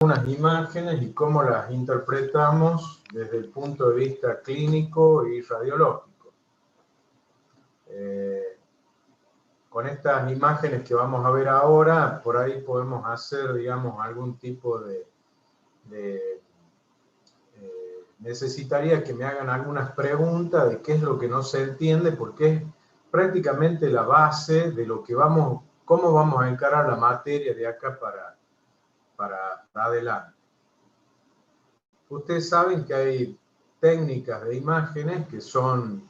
unas imágenes y cómo las interpretamos desde el punto de vista clínico y radiológico. Con estas imágenes que vamos a ver ahora, por ahí podemos hacer, digamos, algún tipo de necesitaría que me hagan algunas preguntas de qué es lo que no se entiende, porque es prácticamente la base de lo que cómo vamos a encarar la materia de acá para adelante. Ustedes saben que hay técnicas de imágenes que son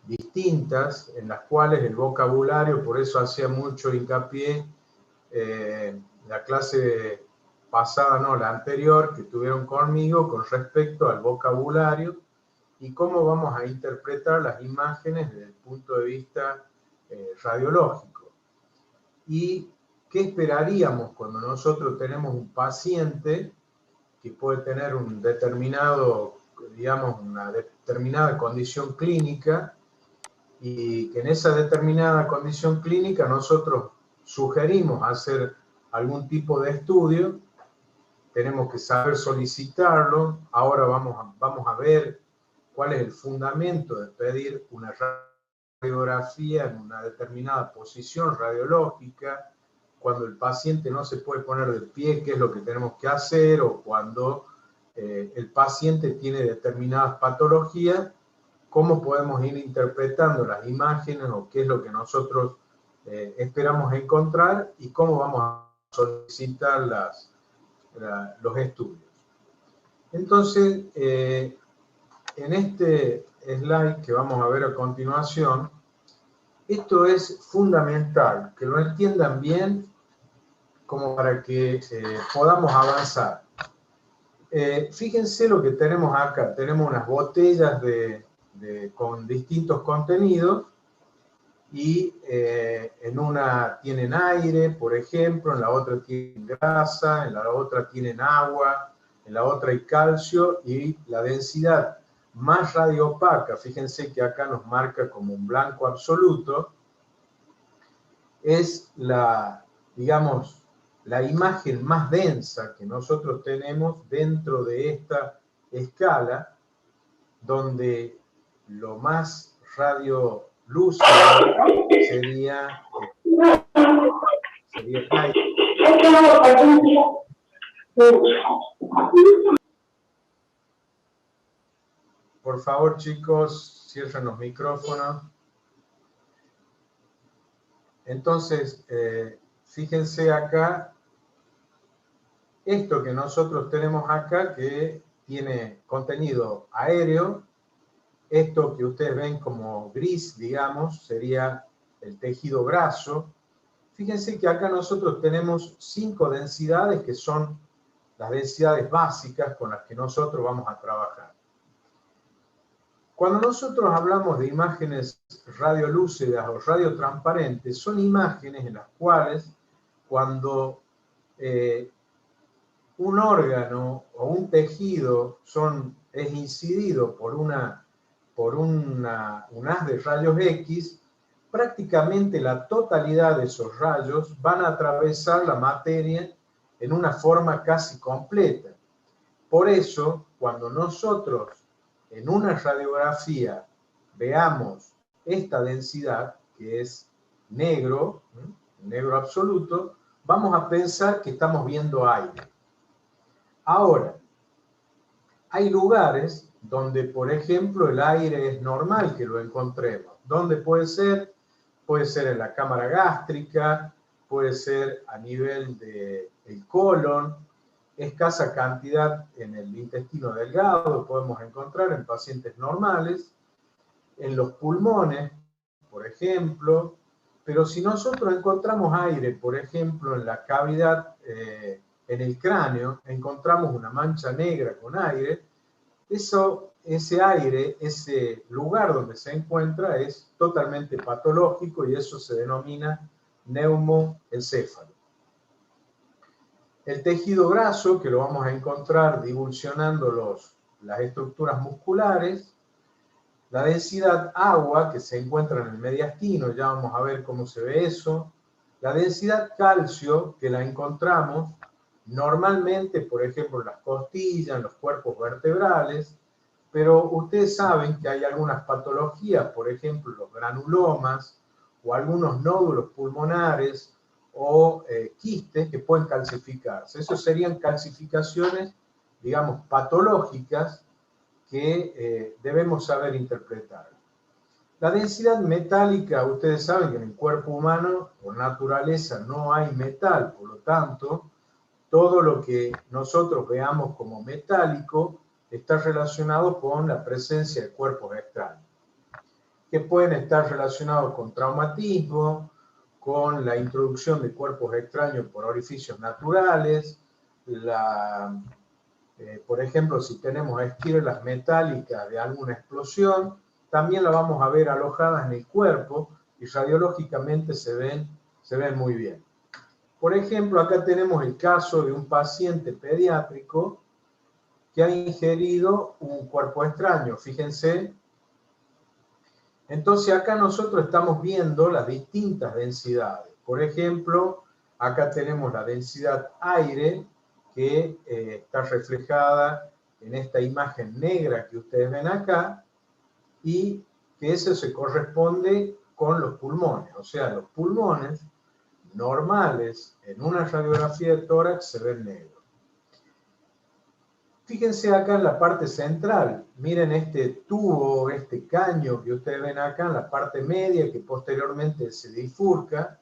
distintas, en las cuales el vocabulario, por eso hacía mucho hincapié la clase pasada, no, la anterior, que tuvieron conmigo con respecto al vocabulario y cómo vamos a interpretar las imágenes desde el punto de vista radiológico. Y qué esperaríamos cuando nosotros tenemos un paciente que puede tener un determinado, digamos, una determinada condición clínica, y que en esa determinada condición clínica nosotros sugerimos hacer algún tipo de estudio. Tenemos que saber solicitarlo. Ahora vamos a ver cuál es el fundamento de pedir una radiografía en una determinada posición radiológica, cuando el paciente no se puede poner de pie, qué es lo que tenemos que hacer, o cuando el paciente tiene determinadas patologías, cómo podemos ir interpretando las imágenes o qué es lo que nosotros esperamos encontrar y cómo vamos a solicitar los estudios. Entonces, en este slide que vamos a ver a continuación, esto es fundamental, que lo entiendan bien como para que podamos avanzar. Fíjense lo que tenemos acá. Tenemos unas botellas con distintos contenidos y en una tienen aire, por ejemplo, en la otra tienen grasa, en la otra tienen agua, en la otra hay calcio, y la densidad más radioopaca, fíjense que acá nos marca como un blanco absoluto, es digamos, la imagen más densa que nosotros tenemos dentro de esta escala, donde lo más radiolúcido sería aire. Por favor, chicos, cierren los micrófonos. Entonces, fíjense acá, esto que nosotros tenemos acá, que tiene contenido aéreo, esto que ustedes ven como gris, digamos, sería el tejido graso. Fíjense que acá nosotros tenemos 5 densidades que son las densidades básicas con las que nosotros vamos a trabajar. Cuando nosotros hablamos de imágenes radiolúcidas o radiotransparentes, son imágenes en las cuales cuando un órgano o un tejido es incidido por un haz de rayos X, prácticamente la totalidad de esos rayos van a atravesar la materia en una forma casi completa. Por eso, cuando nosotros en una radiografía veamos esta densidad, que es negro absoluto, vamos a pensar que estamos viendo aire. Ahora, hay lugares donde, por ejemplo, el aire es normal que lo encontremos. ¿Dónde puede ser? Puede ser en la cámara gástrica, puede ser a nivel del colon, escasa cantidad en el intestino delgado, podemos encontrar en pacientes normales, en los pulmones, por ejemplo, pero si nosotros encontramos aire, por ejemplo, en la cavidad, en el cráneo, encontramos una mancha negra con aire, ese aire, ese lugar donde se encuentra es totalmente patológico y eso se denomina neumoencéfalo. El tejido graso, que lo vamos a encontrar divulsionando las estructuras musculares. La densidad agua, que se encuentra en el mediastino, ya vamos a ver cómo se ve eso. La densidad calcio, que la encontramos normalmente, por ejemplo, en las costillas, en los cuerpos vertebrales, pero ustedes saben que hay algunas patologías, por ejemplo, los granulomas o algunos nódulos pulmonares o quistes que pueden calcificarse. Esas serían calcificaciones, digamos, patológicas que debemos saber interpretar. La densidad metálica, ustedes saben que en el cuerpo humano, por naturaleza, no hay metal, por lo tanto, todo lo que nosotros veamos como metálico está relacionado con la presencia de cuerpos extraños, que pueden estar relacionados con traumatismo, con la introducción de cuerpos extraños por orificios naturales, por ejemplo, si tenemos esquirlas metálicas de alguna explosión, también la vamos a ver alojadas en el cuerpo y radiológicamente se ven muy bien. Por ejemplo, acá tenemos el caso de un paciente pediátrico que ha ingerido un cuerpo extraño, fíjense. Entonces acá nosotros estamos viendo las distintas densidades. Por ejemplo, acá tenemos la densidad aire, que está reflejada en esta imagen negra que ustedes ven acá, y que eso se corresponde con los pulmones. O sea, los pulmones normales en una radiografía de tórax se ven negros. Fíjense acá en la parte central, miren este tubo, este caño que ustedes ven acá en la parte media que posteriormente se bifurca.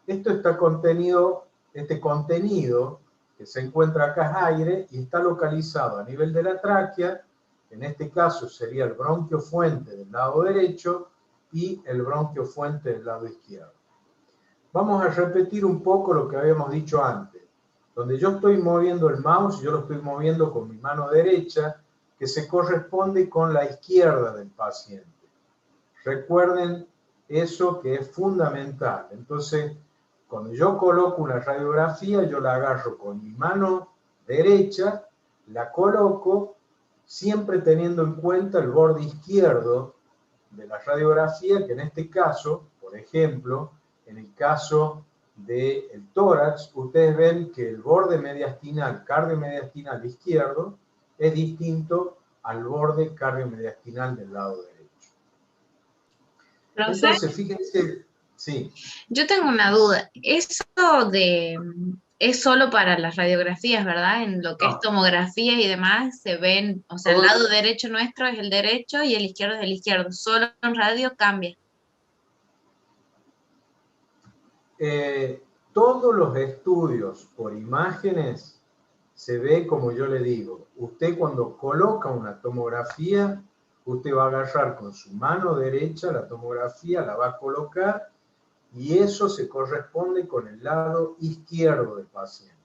Esto está contenido, este contenido que se encuentra acá es aire y está localizado a nivel de la tráquea, en este caso sería el bronquio fuente del lado derecho y el bronquio fuente del lado izquierdo. Vamos a repetir un poco lo que habíamos dicho antes. Donde yo estoy moviendo el mouse, yo lo estoy moviendo con mi mano derecha, que se corresponde con la izquierda del paciente. Recuerden eso que es fundamental. Entonces, cuando yo coloco una radiografía, yo la agarro con mi mano derecha, la coloco, siempre teniendo en cuenta el borde izquierdo de la radiografía, que en este caso, por ejemplo, en el caso del tórax, ustedes ven que el borde mediastinal, cardiomediastinal izquierdo, es distinto al borde cardiomediastinal del lado derecho. ¿Profe? Entonces, fíjense, sí. Yo tengo una duda. Eso es solo para las radiografías, ¿verdad? En lo que es tomografía y demás, se ven, o sea, el lado derecho nuestro es el derecho y el izquierdo es el izquierdo. Solo en radio cambia. Todos los estudios por imágenes se ve como yo le digo. Usted cuando coloca una tomografía, usted va a agarrar con su mano derecha la tomografía, la va a colocar y eso se corresponde con el lado izquierdo del paciente.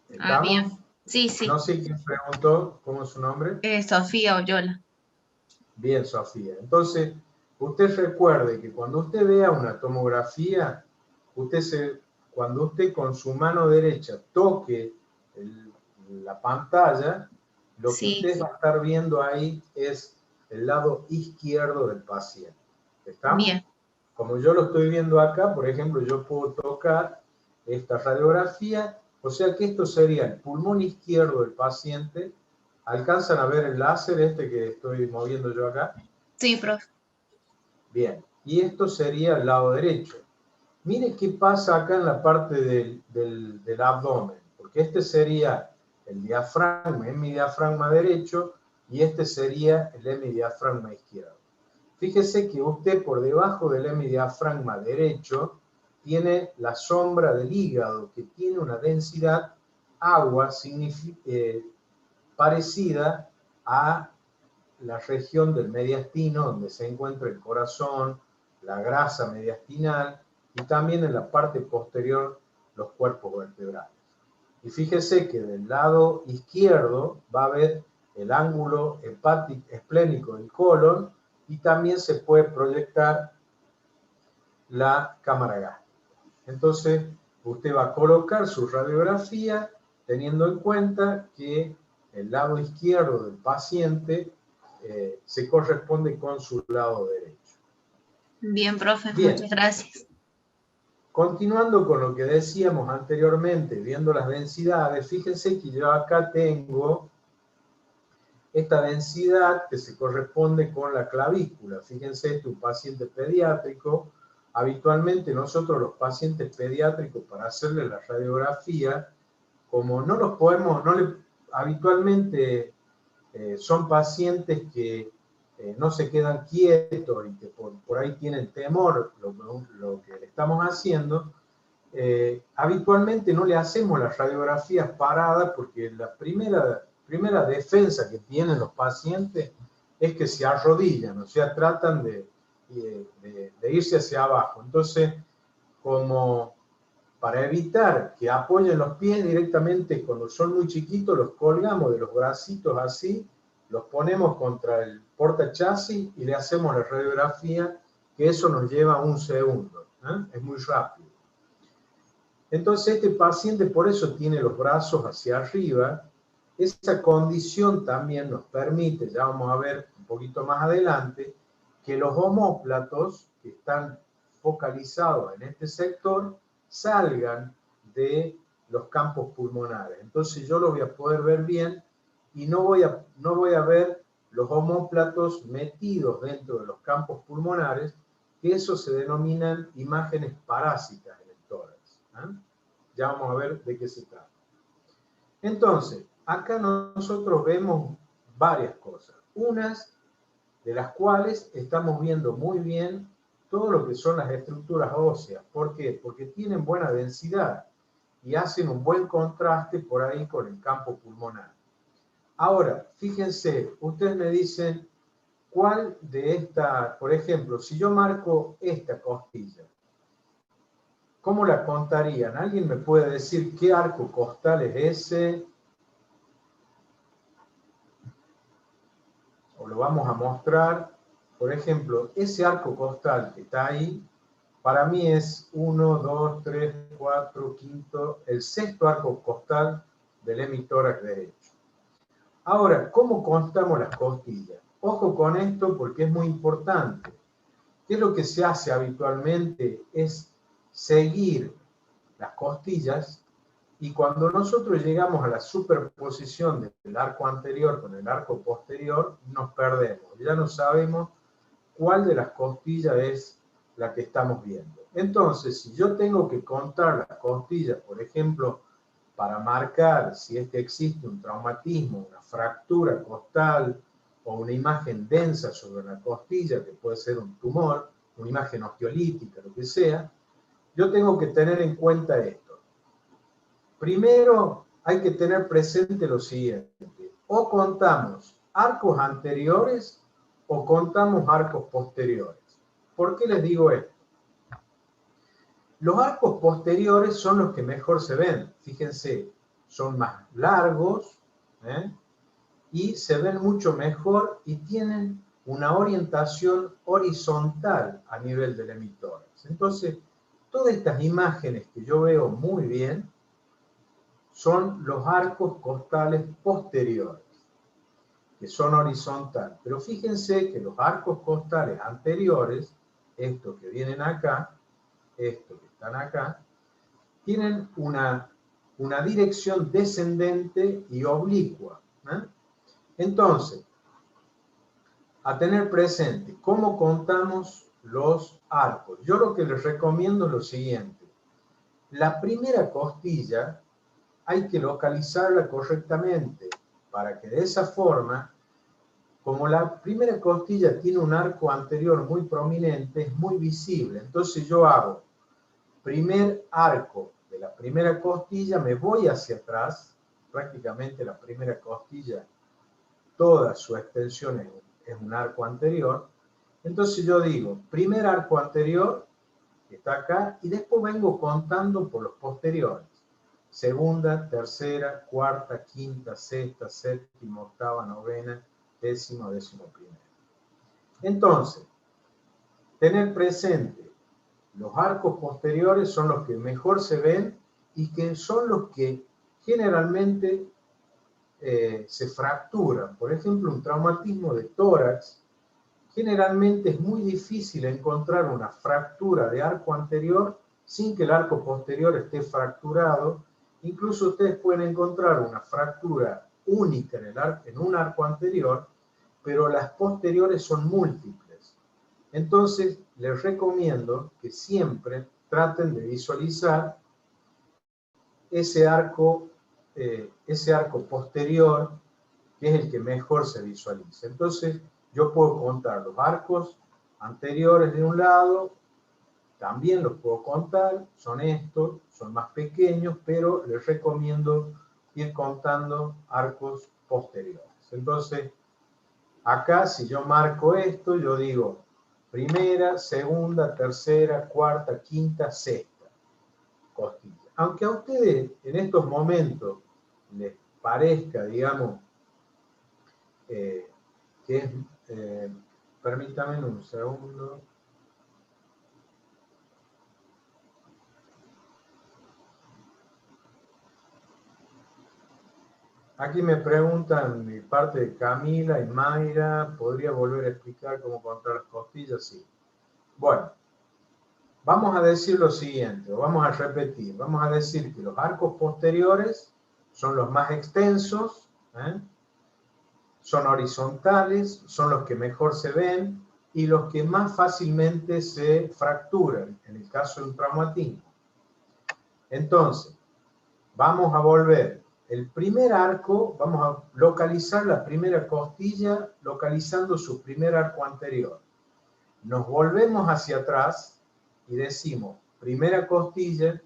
¿Estamos? Bien. Sí, sí. No sé quién preguntó, ¿cómo es su nombre? Sofía Oyola. Bien, Sofía. Entonces, usted recuerde que cuando usted vea una tomografía, cuando usted con su mano derecha toque la pantalla, lo que usted va a estar viendo ahí es el lado izquierdo del paciente. ¿Estamos? Bien. Como yo lo estoy viendo acá, por ejemplo, yo puedo tocar esta radiografía, o sea que esto sería el pulmón izquierdo del paciente. ¿Alcanzan a ver el láser este que estoy moviendo yo acá? Sí, profe. Bien, y esto sería el lado derecho. Mire qué pasa acá en la parte del abdomen, porque este sería el diafragma, hemidiafragma derecho, y este sería el hemidiafragma izquierdo. Fíjese que usted por debajo del hemidiafragma derecho tiene la sombra del hígado, que tiene una densidad agua parecida a la región del mediastino, donde se encuentra el corazón, la grasa mediastinal y también en la parte posterior los cuerpos vertebrales. Y fíjese que del lado izquierdo va a haber el ángulo esplénico del colon y también se puede proyectar la cámara gástrica. Entonces, usted va a colocar su radiografía teniendo en cuenta que el lado izquierdo del paciente se corresponde con su lado derecho. Bien, profe, Bien. muchas gracias. continuando con lo que decíamos anteriormente, viendo las densidades, fíjense que yo acá tengo esta densidad que se corresponde con la clavícula. Fíjense, este es un paciente pediátrico. Habitualmente nosotros los pacientes pediátricos, para hacerle la radiografía, como no los podemos, habitualmente son pacientes que no se quedan quietos y que por ahí tienen temor lo que le estamos haciendo, habitualmente no le hacemos las radiografías paradas porque la primera defensa que tienen los pacientes es que se arrodillan, o sea, tratan de irse hacia abajo. Entonces, como para evitar que apoyen los pies directamente, cuando son muy chiquitos, los colgamos de los bracitos así, los ponemos contra el portachasis y le hacemos la radiografía, que eso nos lleva 1 segundo, es muy rápido. Entonces este paciente por eso tiene los brazos hacia arriba. Esa condición también nos permite, ya vamos a ver un poquito más adelante, que los omóplatos que están focalizados en este sector salgan de los campos pulmonares. Entonces yo lo voy a poder ver bien y no voy a ver los omóplatos metidos dentro de los campos pulmonares, que eso se denominan imágenes parásitas en el tórax. Ya vamos a ver de qué se trata. Entonces, acá nosotros vemos varias cosas. Unas de las cuales estamos viendo muy bien todo lo que son las estructuras óseas. ¿Por qué? Porque tienen buena densidad y hacen un buen contraste por ahí con el campo pulmonar. Ahora, fíjense, ustedes me dicen, ¿cuál de esta, por ejemplo, si yo marco esta costilla, ¿cómo la contarían? ¿Alguien me puede decir qué arco costal es ese? O lo vamos a mostrar. Por ejemplo, ese arco costal que está ahí, para mí es 1, 2, 3, 4, quinto, el sexto arco costal del hemitórax derecho. Ahora, ¿cómo contamos las costillas? Ojo con esto porque es muy importante. ¿Qué es lo que se hace habitualmente? Es seguir las costillas y cuando nosotros llegamos a la superposición del arco anterior con el arco posterior, nos perdemos. Ya no sabemos cuál de las costillas es la que estamos viendo. Entonces, si yo tengo que contar las costillas, por ejemplo, para marcar si es que existe un traumatismo, una fractura costal o una imagen densa sobre la costilla, que puede ser un tumor, una imagen osteolítica, lo que sea, yo tengo que tener en cuenta esto. Primero, hay que tener presente lo siguiente. O contamos arcos anteriores o contamos arcos posteriores. ¿Por qué les digo esto? Los arcos posteriores son los que mejor se ven. Fíjense, son más largos y se ven mucho mejor y tienen una orientación horizontal a nivel del hemitórax. Entonces, todas estas imágenes que yo veo muy bien son los arcos costales posteriores, que son horizontales. Pero fíjense que los arcos costales anteriores, estos que vienen acá, estos que están acá, tienen una dirección descendente y oblicua. Entonces, a tener presente, ¿cómo contamos los arcos? Yo lo que les recomiendo es lo siguiente. La primera costilla hay que localizarla correctamente para que de esa forma, como la primera costilla tiene un arco anterior muy prominente, es muy visible. Entonces yo hago primer arco de la primera costilla, me voy hacia atrás, prácticamente la primera costilla, toda su extensión es un arco anterior. Entonces yo digo, primer arco anterior, que está acá, y después vengo contando por los posteriores. Segunda, tercera, cuarta, quinta, sexta, séptima, octava, novena, décima, décimo primero. Entonces, tener presente, los arcos posteriores son los que mejor se ven y que son los que generalmente se fracturan. Por ejemplo, un traumatismo de tórax, generalmente es muy difícil encontrar una fractura de arco anterior sin que el arco posterior esté fracturado. Incluso ustedes pueden encontrar una fractura única en un arco anterior, pero las posteriores son múltiples. Entonces, les recomiendo que siempre traten de visualizar ese arco posterior, que es el que mejor se visualiza. Entonces, yo puedo contar los arcos anteriores de un lado, también los puedo contar, son estos, son más pequeños, pero les recomiendo ir contando arcos posteriores. Entonces, acá si yo marco esto, yo digo primera, segunda, tercera, cuarta, quinta, sexta costilla. Aunque a ustedes en estos momentos les parezca, digamos, que es, permítanme un segundo. Aquí me preguntan de parte de Camila y Mayra, ¿podría volver a explicar cómo contar las costillas? Sí. Bueno, vamos a decir lo siguiente, vamos a repetir. Vamos a decir que los arcos posteriores son los más extensos, son horizontales, son los que mejor se ven y los que más fácilmente se fracturan, en el caso de un traumatismo. Entonces, vamos a volver. El primer arco, vamos a localizar la primera costilla localizando su primer arco anterior. Nos volvemos hacia atrás y decimos primera costilla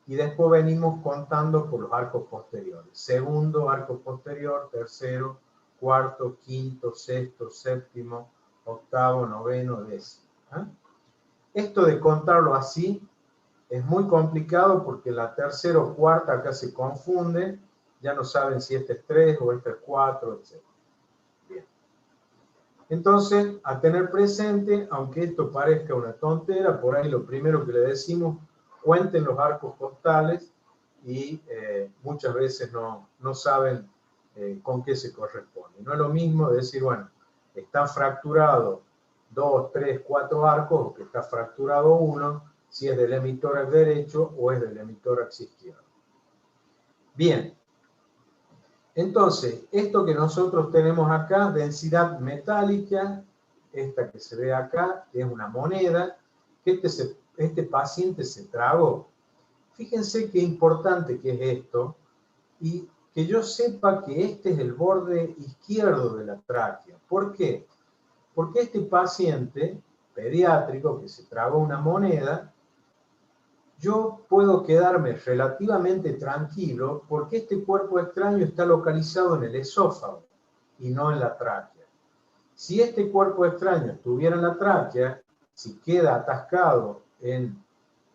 y después venimos contando por los arcos posteriores. Segundo arco posterior, tercero, cuarto, quinto, sexto, séptimo, octavo, noveno, décimo. Esto de contarlo así es muy complicado porque la tercera o cuarta acá se confunde, ya no saben si este es 3 o este es 4, etc. Bien. Entonces, a tener presente, aunque esto parezca una tontera, por ahí lo primero que le decimos, cuenten los arcos costales y muchas veces no saben con qué se corresponde. No es lo mismo decir, bueno, está fracturado 2, 3, 4 arcos o que está fracturado 1, si es del hemitórax derecho o es del hemitórax izquierdo. Bien, entonces, esto que nosotros tenemos acá, densidad metálica, esta que se ve acá, que es una moneda, que este paciente se tragó. Fíjense qué importante que es esto, y que yo sepa que este es el borde izquierdo de la tráquea. ¿Por qué? Porque este paciente pediátrico que se tragó una moneda, yo puedo quedarme relativamente tranquilo porque este cuerpo extraño está localizado en el esófago y no en la tráquea. Si este cuerpo extraño estuviera en la tráquea, si queda atascado en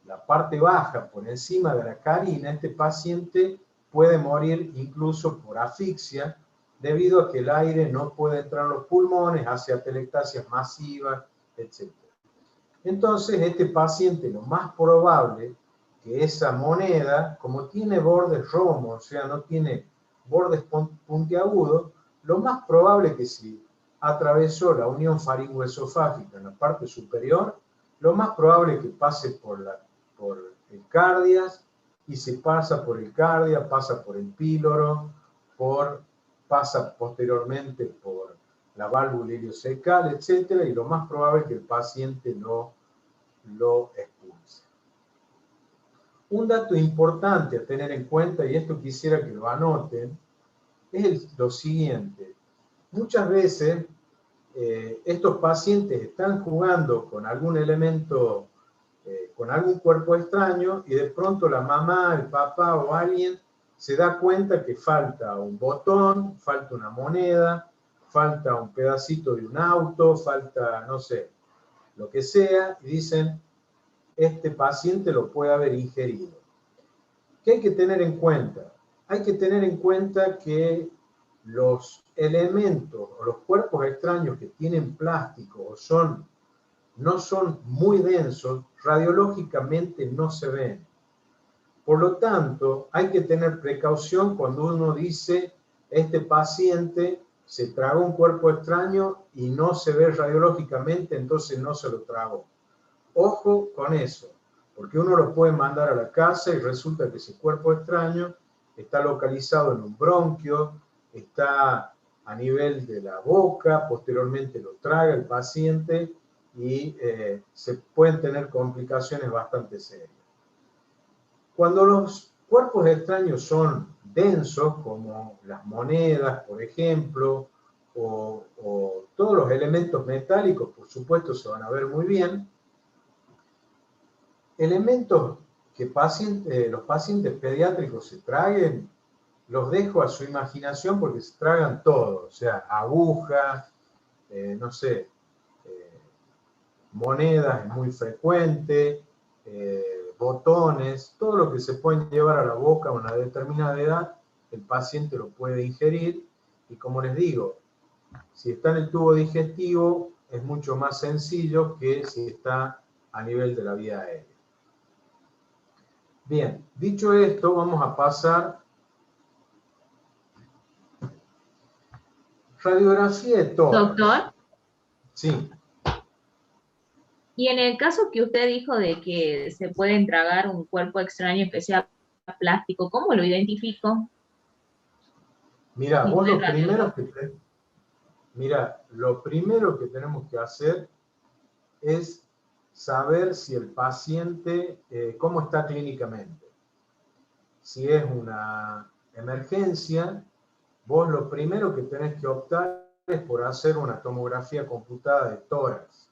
la parte baja por encima de la carina, este paciente puede morir incluso por asfixia debido a que el aire no puede entrar en los pulmones, hace atelectasias masivas, etc. Entonces, este paciente, lo más probable que esa moneda, como tiene bordes romos, o sea, no tiene bordes puntiagudos, lo más probable que si atravesó la unión faringoesofágica en la parte superior, lo más probable que pase por el cardias, y si pasa por el cardia, pasa por el píloro, pasa posteriormente por la válvula iliocecal, etc. Y lo más probable es que el paciente lo expulse. Un dato importante a tener en cuenta, y esto quisiera que lo anoten, es lo siguiente. Muchas veces estos pacientes están jugando con algún elemento, con algún cuerpo extraño, y de pronto la mamá, el papá o alguien se da cuenta que falta un botón, falta una moneda, falta un pedacito de un auto, falta, no sé, lo que sea, y dicen, este paciente lo puede haber ingerido. ¿Qué hay que tener en cuenta? Hay que tener en cuenta que los elementos o los cuerpos extraños que tienen plástico o no son muy densos, radiológicamente no se ven. Por lo tanto, hay que tener precaución cuando uno dice, este paciente se tragó un cuerpo extraño y no se ve radiológicamente, entonces no se lo tragó. Ojo con eso, Porque uno lo puede mandar a la casa y resulta que ese cuerpo extraño está localizado en un bronquio, está a nivel de la boca, posteriormente lo traga el paciente y se pueden tener complicaciones bastante serias. Cuando los cuerpos extraños son densos, como las monedas, por ejemplo, o todos los elementos metálicos, por supuesto, se van a ver muy bien. Elementos que los pacientes pediátricos se traguen, los dejo a su imaginación porque se tragan todo, o sea, agujas, no sé, monedas es muy frecuente, botones, todo lo que se pueden llevar a la boca a una determinada edad, el paciente lo puede ingerir y como les digo, si está en el tubo digestivo es mucho más sencillo que si está a nivel de la vía aérea. Bien, dicho esto, vamos a pasar radiografía de tórax. Doctor. Sí. Y en el caso que usted dijo de que se puede tragar un cuerpo extraño, especial plástico, ¿cómo lo identifico? Mira, vos lo primero que tenemos que hacer es saber si el paciente, cómo está clínicamente. Si es una emergencia, vos lo primero que tenés que optar es por hacer una tomografía computada de tórax.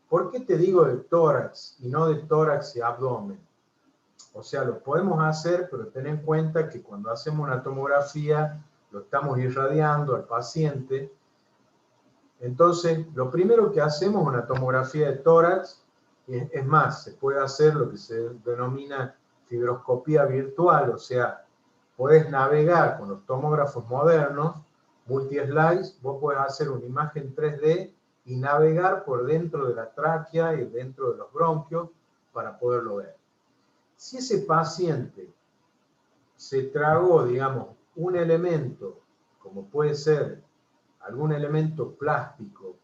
¿Por qué te digo de tórax y no de tórax y abdomen? O sea, lo podemos hacer, pero ten en cuenta que cuando hacemos una tomografía lo estamos irradiando al paciente. Entonces, lo primero que hacemos es una tomografía de tórax, y es más, se puede hacer lo que se denomina fibroscopía virtual, o sea, podés navegar con los tomógrafos modernos, multi-slice, vos podés hacer una imagen 3D y navegar por dentro de la tráquea y dentro de los bronquios para poderlo ver. Si ese paciente se tragó, digamos, un elemento, como puede ser algún elemento plástico,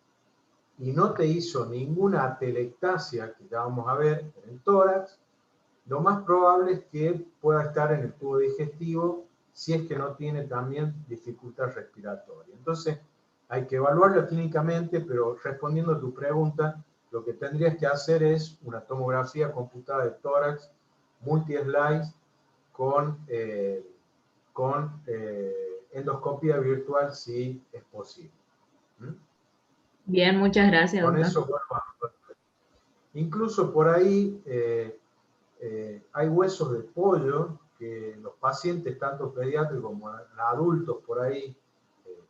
y no te hizo ninguna atelectasia, que ya vamos a ver en el tórax, lo más probable es que pueda estar en el tubo digestivo si es que no tiene también dificultad respiratoria. Entonces, hay que evaluarlo clínicamente, pero respondiendo a tu pregunta, lo que tendrías que hacer es una tomografía computada de tórax, multi-slice, con endoscopia virtual si es posible. Bien, muchas gracias, Con doctor. eso, bueno, incluso por ahí hay huesos de pollo que los pacientes, tanto pediátricos como adultos, por ahí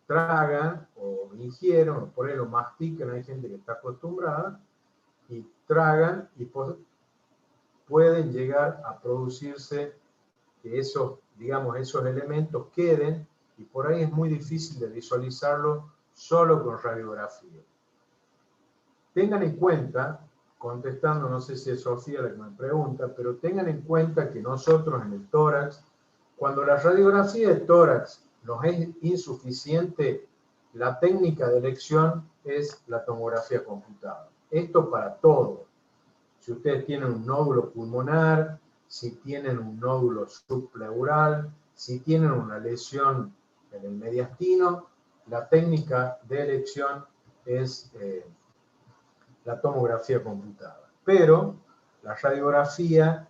tragan o ingieren, o por ahí lo mastican, hay gente que está acostumbrada, y tragan y pueden llegar a producirse que esos, digamos, esos elementos queden, y por ahí es muy difícil de visualizarlo solo con radiografía. Tengan en cuenta, contestando, no sé si es Sofía la que me pregunta, pero tengan en cuenta que nosotros en el tórax, cuando la radiografía de tórax nos es insuficiente, la técnica de elección es la tomografía computada. Esto para todo. Si ustedes tienen un nódulo pulmonar, si tienen un nódulo subpleural, si tienen una lesión en el mediastino, la técnica de elección es la tomografía computada. Pero la radiografía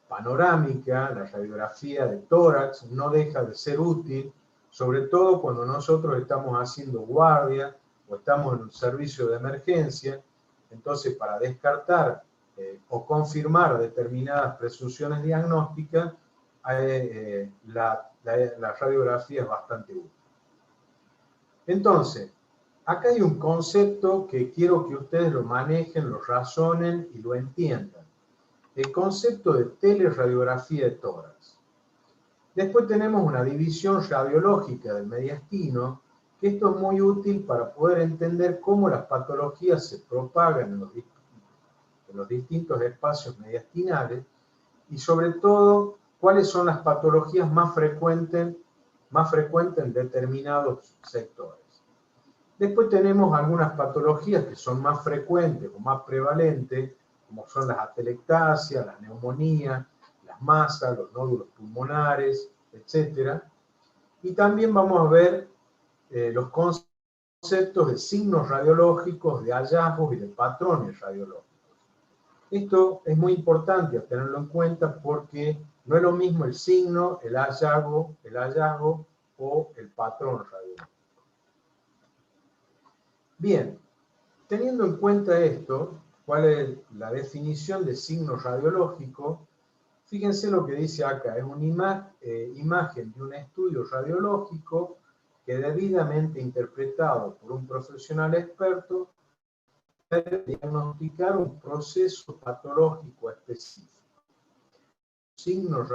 panorámica, la radiografía de tórax, no deja de ser útil, sobre todo cuando nosotros estamos haciendo guardia o estamos en un servicio de emergencia. Entonces, para descartar o confirmar determinadas presunciones diagnósticas, la radiografía es bastante útil. Entonces, acá hay un concepto que quiero que ustedes lo manejen, lo razonen y lo entiendan. El concepto de teleradiografía de tórax. Después tenemos una división radiológica del mediastino, que esto es muy útil para poder entender cómo las patologías se propagan en los distintos espacios mediastinales y sobre todo cuáles son las patologías más frecuentes en determinados sectores. Después tenemos algunas patologías que son más frecuentes o más prevalentes, como son las atelectasias, las neumonías, las masas, los nódulos pulmonares, etc. Y también vamos a ver los conceptos de signos radiológicos, de hallazgos y de patrones radiológicos. Esto es muy importante tenerlo en cuenta porque no es lo mismo el signo, el hallazgo o el patrón radiológico. Bien, teniendo en cuenta esto, ¿cuál es la definición de signo radiológico? Fíjense lo que dice acá, es una imagen de un estudio radiológico que debidamente interpretado por un profesional experto puede diagnosticar un proceso patológico específico. Signos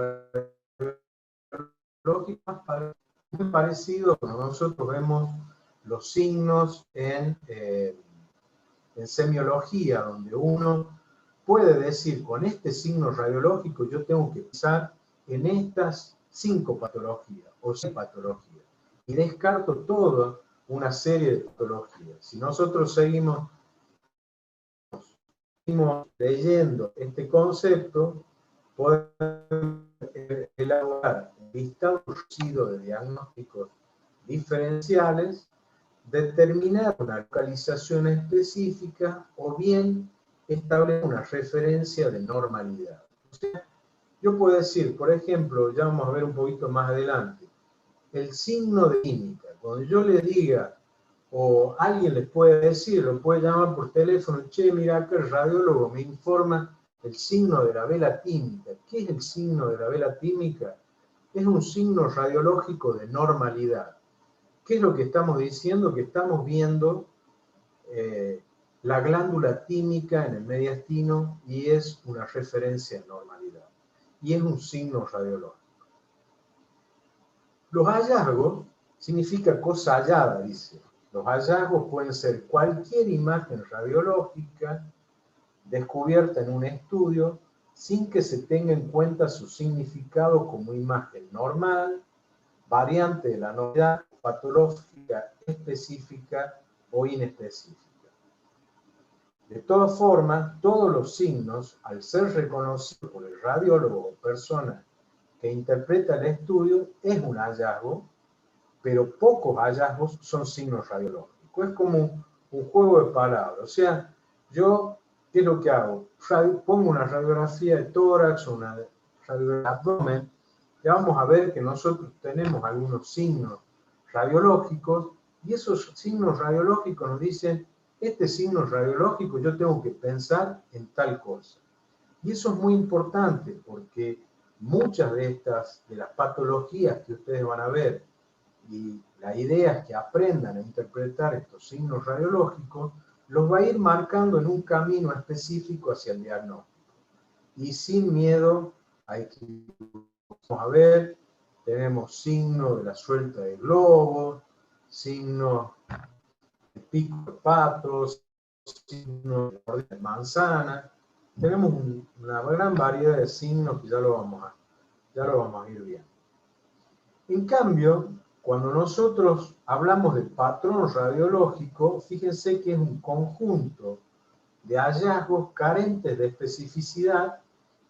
radiológicos muy parecidos cuando nosotros vemos los signos en semiología, donde uno puede decir, con este signo radiológico yo tengo que pensar en estas 5 patologías o 6 patologías, y descarto toda una serie de patologías. Si nosotros seguimos leyendo este concepto, podemos elaborar un listado reducido de diagnósticos diferenciales, determinar una localización específica o bien establecer una referencia de normalidad. O sea, yo puedo decir, por ejemplo, ya vamos a ver un poquito más adelante, el signo de química. Cuando yo le diga, o alguien les puede decir, lo puede llamar por teléfono, che, mira acá el radiólogo me informa el signo de la vela tímica. ¿Qué es el signo de la vela tímica? Es un signo radiológico de normalidad. ¿Qué es lo que estamos diciendo? Que estamos viendo la glándula tímica en el mediastino y es una referencia en normalidad. Y es un signo radiológico. Los hallazgos significa cosa hallada, dice. Los hallazgos pueden ser cualquier imagen radiológica descubierta en un estudio sin que se tenga en cuenta su significado como imagen normal, variante de la novedad, patológica específica o inespecífica. De todas formas, todos los signos, al ser reconocidos por el radiólogo o persona que interpreta el estudio, es un hallazgo, pero pocos hallazgos son signos radiológicos. Es como un juego de palabras. O sea, yo, ¿qué es lo que hago? Pongo una radiografía de tórax o una radiografía de abdomen, ya vamos a ver que nosotros tenemos algunos signos radiológicos y esos signos radiológicos nos dicen, este signo radiológico yo tengo que pensar en tal cosa. Y eso es muy importante porque muchas de las patologías que ustedes van a ver y la idea es que aprendan a interpretar estos signos radiológicos, los va a ir marcando en un camino específico hacia el diagnóstico. Y sin miedo a equivocarnos. Vamos a ver, tenemos signo de la suelta de globos, signo de pico de patos, signo de manzana. Tenemos una gran variedad de signos que ya lo vamos a ir viendo. En cambio, cuando nosotros hablamos del patrón radiológico, fíjense que es un conjunto de hallazgos carentes de especificidad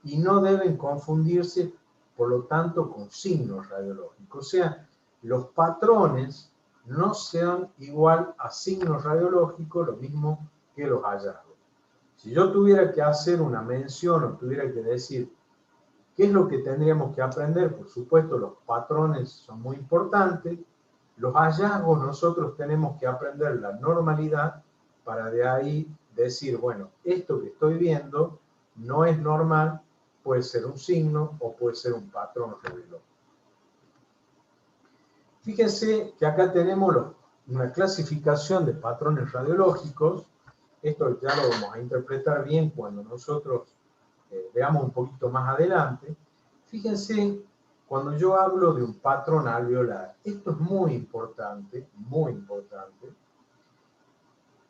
y no deben confundirse, por lo tanto, con signos radiológicos. O sea, los patrones no sean igual a signos radiológicos, lo mismo que los hallazgos. Si yo tuviera que hacer una mención o tuviera que decir ¿qué es lo que tendríamos que aprender? Por supuesto, los patrones son muy importantes. Los hallazgos nosotros tenemos que aprender la normalidad para de ahí decir, bueno, esto que estoy viendo no es normal, puede ser un signo o puede ser un patrón radiológico. Fíjense que acá tenemos una clasificación de patrones radiológicos. Esto ya lo vamos a interpretar bien cuando nosotros veamos un poquito más adelante. Fíjense, cuando yo hablo de un patrón alveolar, esto es muy importante,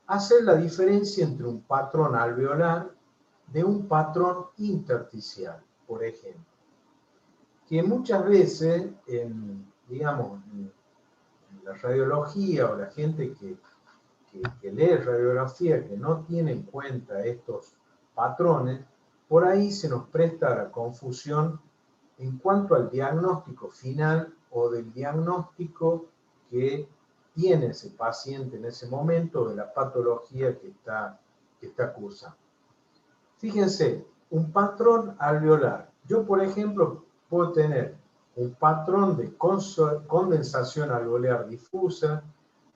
hacer la diferencia entre un patrón alveolar de un patrón intersticial, por ejemplo, que muchas veces, digamos, en la radiología o la gente que lee radiografía, que no tiene en cuenta estos patrones, por ahí se nos presta la confusión en cuanto al diagnóstico final o del diagnóstico que tiene ese paciente en ese momento de la patología que está cursando. Fíjense, un patrón alveolar. Yo, por ejemplo, puedo tener un patrón de condensación alveolar difusa,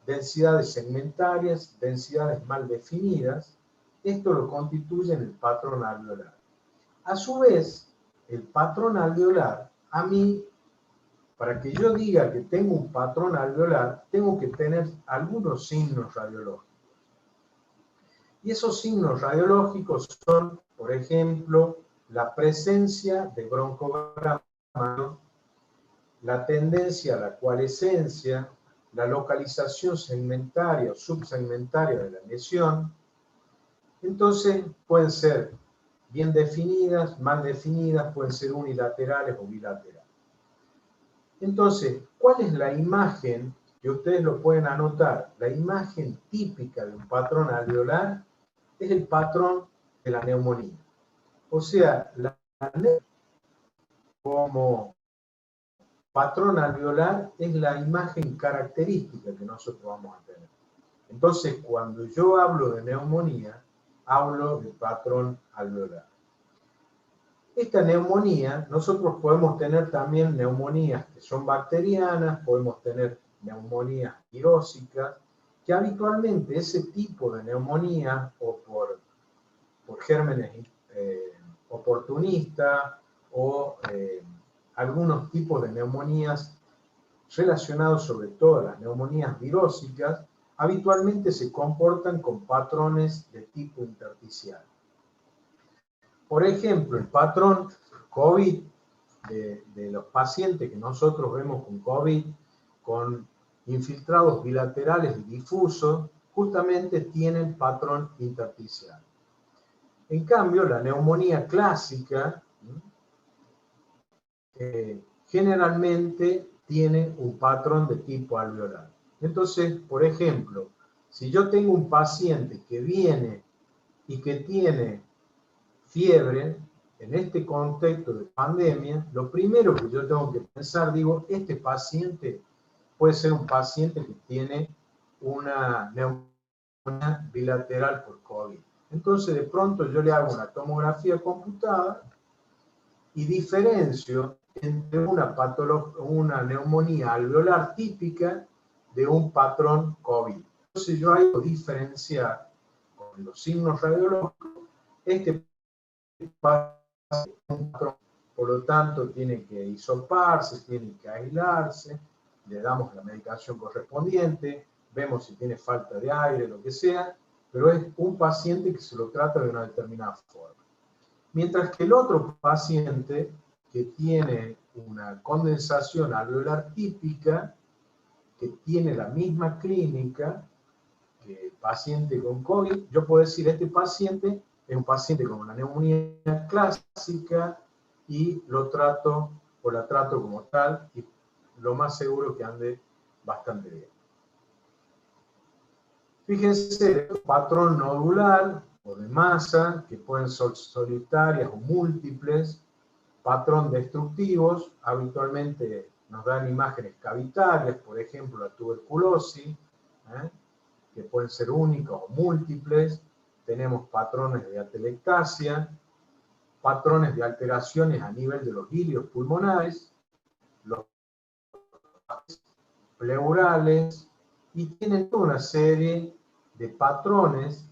densidades segmentarias, densidades mal definidas. Esto lo constituye en el patrón alveolar. A su vez, el patrón alveolar, a mí, para que yo diga que tengo un patrón alveolar, tengo que tener algunos signos radiológicos. Y esos signos radiológicos son, por ejemplo, la presencia de broncograma, la tendencia a la coalescencia, la localización segmentaria o subsegmentaria de la lesión. Entonces, pueden ser bien definidas, mal definidas, pueden ser unilaterales o bilaterales. Entonces, ¿cuál es la imagen que ustedes lo pueden anotar? La imagen típica de un patrón alveolar es el patrón de la neumonía. O sea, la como patrón alveolar es la imagen característica que nosotros vamos a tener. Entonces, cuando yo hablo de neumonía, hablo de patrón alveolar. Esta neumonía, nosotros podemos tener también neumonías que son bacterianas, podemos tener neumonías virósicas, que habitualmente ese tipo de neumonía, o por gérmenes oportunistas, o algunos tipos de neumonías relacionados sobre todo a las neumonías virósicas, habitualmente se comportan con patrones de tipo intersticial. Por ejemplo, el patrón COVID de los pacientes que nosotros vemos con COVID, con infiltrados bilaterales y difusos, justamente tienen patrón intersticial. En cambio, la neumonía clásica generalmente tiene un patrón de tipo alveolar. Entonces, por ejemplo, si yo tengo un paciente que viene y que tiene fiebre, en este contexto de pandemia, lo primero que yo tengo que pensar, digo, este paciente puede ser un paciente que tiene una neumonía bilateral por COVID. Entonces, de pronto yo le hago una tomografía computada y diferencio entre una neumonía alveolar típica de un patrón COVID. Entonces, yo hay que diferenciar con los signos radiológicos este patrón, por lo tanto, tiene que hisoparse, tiene que aislarse, le damos la medicación correspondiente, vemos si tiene falta de aire, lo que sea, pero es un paciente que se lo trata de una determinada forma. Mientras que el otro paciente que tiene una condensación alveolar típica, que tiene la misma clínica que el paciente con COVID, yo puedo decir, este paciente es un paciente con una neumonía clásica y lo trato o la trato como tal y lo más seguro que ande bastante bien. Fíjense, el patrón nodular o de masa, que pueden ser solitarias o múltiples, patrón destructivos, habitualmente nos dan imágenes cavitarias, por ejemplo la tuberculosis, que pueden ser únicas o múltiples. Tenemos patrones de atelectasia, patrones de alteraciones a nivel de los hilios pulmonares, los pleurales, y tienen toda una serie de patrones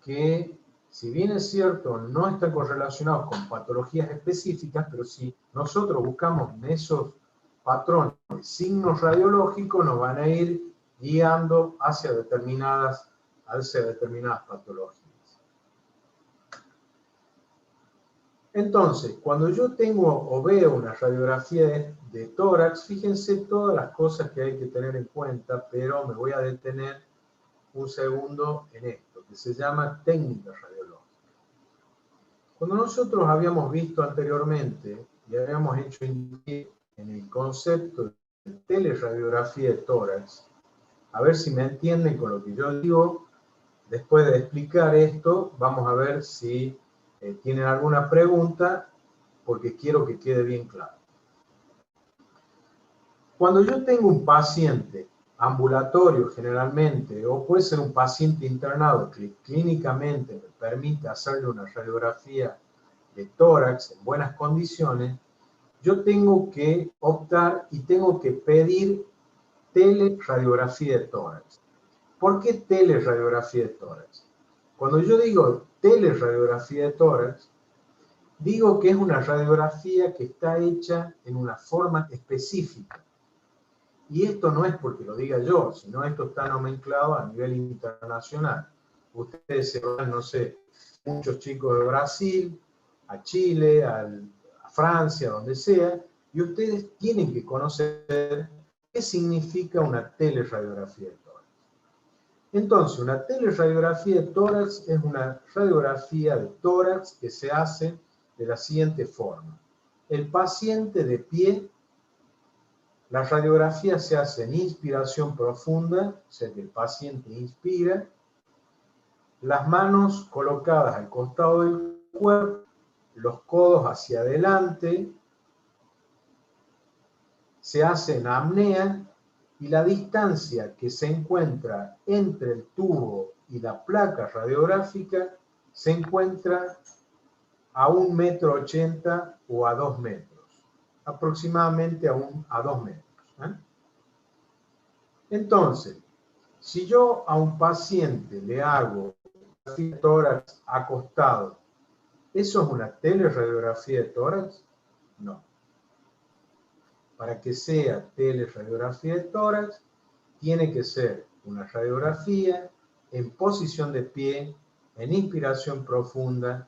que, si bien es cierto, no están correlacionados con patologías específicas, pero si nosotros buscamos en esos patrones signos radiológicos, nos van a ir guiando hacia determinadas patologías. Entonces, cuando yo tengo o veo una radiografía de tórax, fíjense todas las cosas que hay que tener en cuenta, pero me voy a detener un segundo en esto, que se llama técnica radiológica. Cuando nosotros habíamos visto anteriormente y habíamos hecho hincapié en el concepto de teleradiografía de tórax, a ver si me entienden con lo que yo digo, después de explicar esto, vamos a ver si tienen alguna pregunta, porque quiero que quede bien claro. Cuando yo tengo un paciente ambulatorio generalmente, o puede ser un paciente internado que clínicamente me permite hacerle una radiografía de tórax en buenas condiciones, yo tengo que optar y tengo que pedir teleradiografía de tórax. ¿Por qué teleradiografía de tórax? Cuando yo digo teleradiografía de tórax, digo que es una radiografía que está hecha en una forma específica. Y esto no es porque lo diga yo, sino esto está nomenclado a nivel internacional. Ustedes se van, no sé, muchos chicos de Brasil, a Chile, a Francia, donde sea, y ustedes tienen que conocer qué significa una teleradiografía de tórax. Entonces, una teleradiografía de tórax es una radiografía de tórax que se hace de la siguiente forma. El paciente de pie, la radiografía se hace en inspiración profunda, o sea que el paciente inspira, las manos colocadas al costado del cuerpo, los codos hacia adelante, se hace en apnea y la distancia que se encuentra entre el tubo y la placa radiográfica se encuentra a 1,80 m o a 2 metros, aproximadamente a 2 metros. Entonces, si yo a un paciente le hago tórax acostado, ¿eso es una teleradiografía de tórax? No. Para que sea teleradiografía de tórax, tiene que ser una radiografía en posición de pie, en inspiración profunda,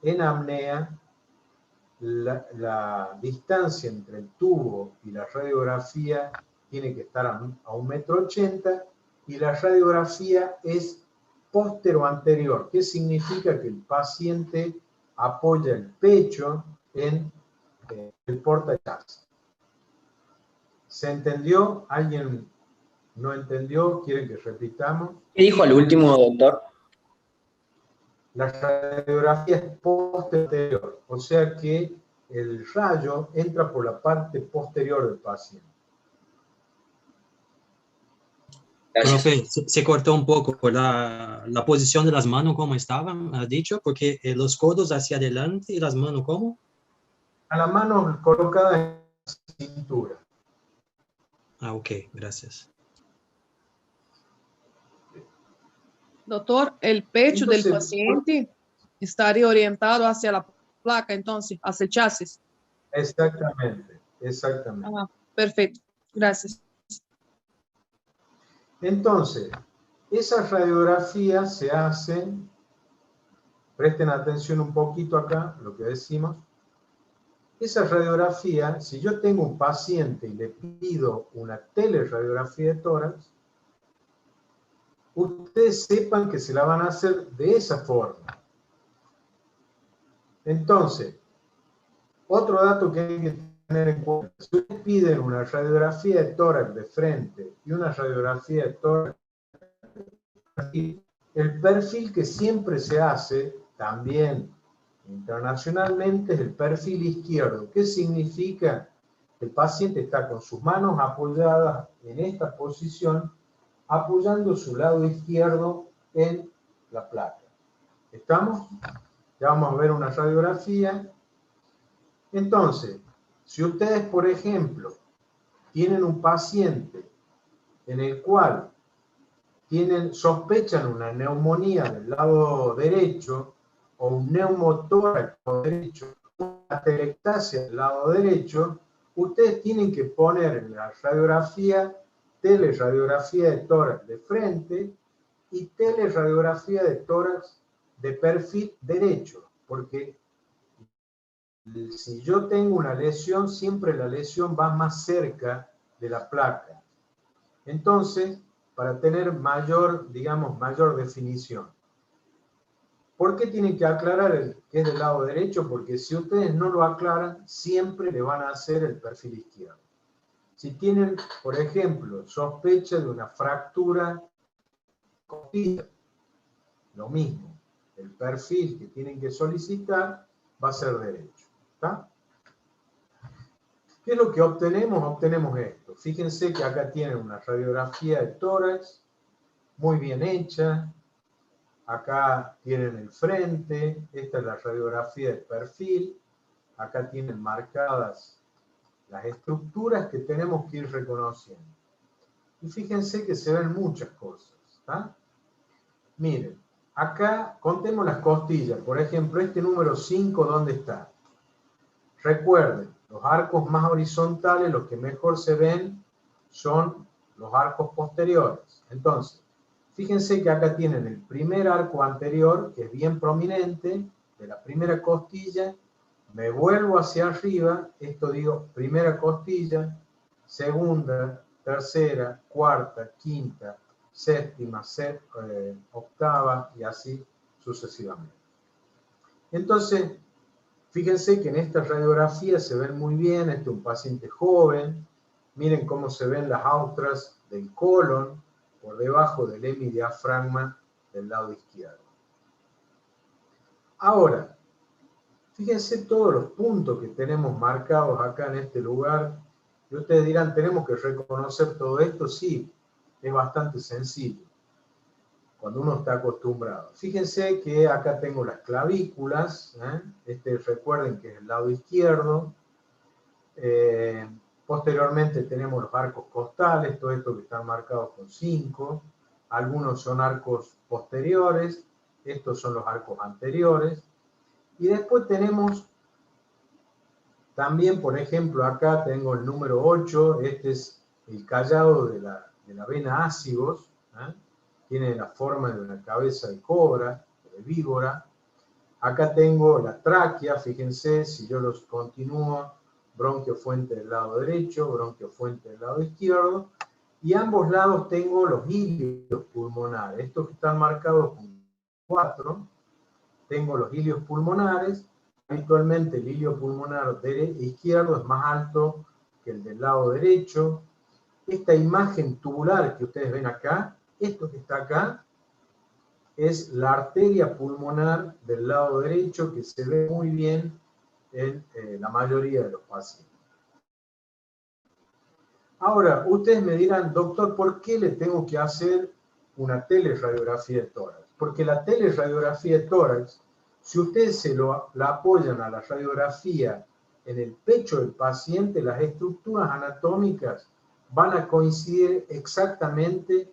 en apnea. La distancia entre el tubo y la radiografía tiene que estar a 1,80 m y la radiografía es póstero anterior, que significa que el paciente apoya el pecho en el portachasis. ¿Se entendió? ¿Alguien no entendió? ¿Quieren que repitamos? ¿Qué dijo al último, doctor? La radiografía es posterior, o sea que el rayo entra por la parte posterior del paciente. Profe, se cortó un poco la posición de las manos, como estaban, has dicho, porque los codos hacia adelante y las manos, ¿cómo? A la mano colocada en la cintura. Ah, ok, gracias. Doctor, el pecho Entonces, del paciente estaría orientado hacia la placa, entonces, hacia el chasis. Exactamente, exactamente. Ah, perfecto, gracias. Entonces, esas radiografías se hacen, presten atención un poquito acá, lo que decimos. Esa radiografía, si yo tengo un paciente y le pido una teleradiografía de tórax, ustedes sepan que se la van a hacer de esa forma. Entonces, otro dato que hay que tener en cuenta, si ustedes piden una radiografía de tórax de frente y una radiografía de tórax, el perfil que siempre se hace, también internacionalmente, es el perfil izquierdo. ¿Qué significa? El paciente está con sus manos apoyadas en esta posición, apoyando su lado izquierdo en la placa. ¿Estamos? Ya vamos a ver una radiografía. Entonces, si ustedes, por ejemplo, tienen un paciente en el cual sospechan una neumonía del lado derecho o un neumotórax derecho, una atelectasia del lado derecho, ustedes tienen que poner en la radiografía teleradiografía de tórax de frente y teleradiografía de tórax de perfil derecho, porque si yo tengo una lesión, siempre la lesión va más cerca de la placa. Entonces, para tener mayor, digamos, mayor definición. ¿Por qué tienen que aclarar que es del lado derecho? Porque si ustedes no lo aclaran, siempre le van a hacer el perfil izquierdo. Si tienen, por ejemplo, sospecha de una fractura costilla, lo mismo. el perfil que tienen que solicitar va a ser derecho. ¿Está? ¿Qué es lo que obtenemos? Obtenemos esto. Fíjense que acá tienen una radiografía de tórax muy bien hecha. Acá tienen el frente. Esta es la radiografía de perfil. Acá tienen marcadas las estructuras que tenemos que ir reconociendo. Y fíjense que se ven muchas cosas. ¿Está? Miren, acá contemos las costillas. Por ejemplo, este número 5, ¿dónde está? Recuerden, los arcos más horizontales, los que mejor se ven, son los arcos posteriores. Entonces, fíjense que acá tienen el primer arco anterior, que es bien prominente, de la primera costilla. Me vuelvo hacia arriba, esto digo, primera costilla, segunda, tercera, cuarta, quinta, séptima, octava, y así sucesivamente. Entonces, fíjense que en esta radiografía se ven muy bien. Este es un paciente joven. Miren cómo se ven las austras del colon por debajo del hemidiafragma del lado izquierdo. Ahora, fíjense todos los puntos que tenemos marcados acá en este lugar. Y ustedes dirán, ¿tenemos que reconocer todo esto? Sí, es bastante sencillo cuando uno está acostumbrado. Fíjense que acá tengo las clavículas, recuerden que es el lado izquierdo. Posteriormente tenemos los arcos costales, todo esto que están marcados con 5. Algunos son arcos posteriores, estos son los arcos anteriores. Y después tenemos también, por ejemplo, acá tengo el número 8, este es el callado de la vena ácigos, tiene la forma de una cabeza de cobra, de víbora. Acá tengo la tráquea, fíjense, si yo los continúo, bronquio fuente del lado derecho, bronquio fuente del lado izquierdo, y a ambos lados tengo los ilios pulmonares. Estos que están marcados con 4, tengo los ilios pulmonares. Habitualmente el ilio pulmonar izquierdo es más alto que el del lado derecho. Esta imagen tubular que ustedes ven acá, esto que está acá, es la arteria pulmonar del lado derecho, que se ve muy bien en la mayoría de los pacientes. Ahora, ustedes me dirán, doctor, ¿por qué le tengo que hacer una teleradiografía de tórax? Porque la teleradiografía de tórax, si ustedes la apoyan a la radiografía en el pecho del paciente, las estructuras anatómicas van a coincidir exactamente.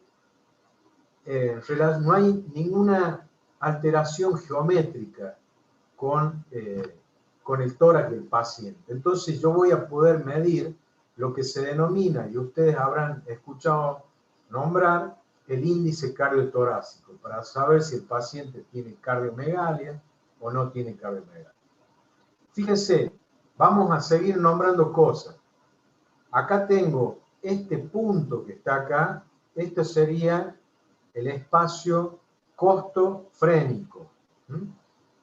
No hay ninguna alteración geométrica con el tórax del paciente. Entonces yo voy a poder medir lo que se denomina, y ustedes habrán escuchado nombrar, el índice cardiotorácico, para saber si el paciente tiene cardiomegalia o no tiene cardiomegalia. Fíjense, vamos a seguir nombrando cosas. Acá tengo este punto que está acá, esto sería el espacio costofrénico.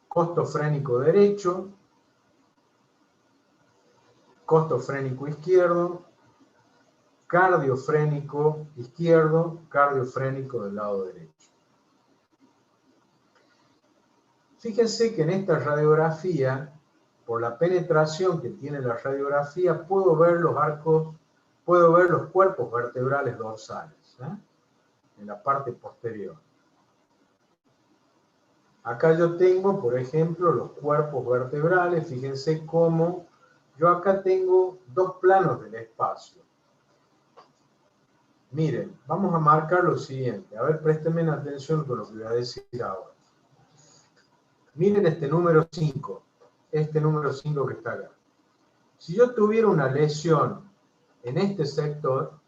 Costofrénico derecho, costofrénico izquierdo, cardiofrénico izquierdo, cardiofrénico del lado derecho. Fíjense que en esta radiografía, por la penetración que tiene la radiografía, puedo ver los arcos, puedo ver los cuerpos vertebrales dorsales, en la parte posterior. Acá yo tengo, por ejemplo, los cuerpos vertebrales. Fíjense cómo yo acá tengo 2 planos del espacio. Miren, vamos a marcar lo siguiente. A ver, préstenme atención con lo que voy a decir ahora. Miren este número 5. Este número 5 que está acá. Si yo tuviera una lesión en este sector,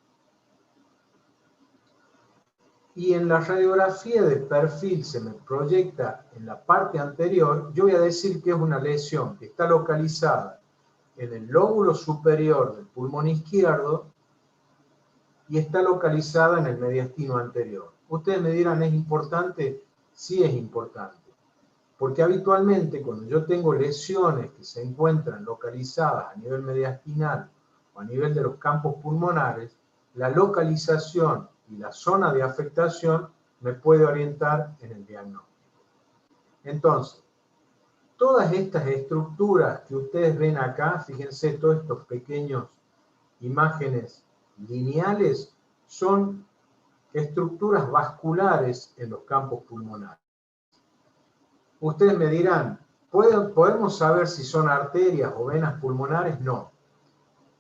y en la radiografía de perfil se me proyecta en la parte anterior, yo voy a decir que es una lesión que está localizada en el lóbulo superior del pulmón izquierdo y está localizada en el mediastino anterior. Ustedes me dirán, ¿es importante? Sí es importante, porque habitualmente cuando yo tengo lesiones que se encuentran localizadas a nivel mediastinal o a nivel de los campos pulmonares, la localización y la zona de afectación me puede orientar en el diagnóstico. Entonces, todas estas estructuras que ustedes ven acá, fíjense, todos estos pequeños imágenes lineales, son estructuras vasculares en los campos pulmonares. Ustedes me dirán, ¿podemos saber si son arterias o venas pulmonares? No,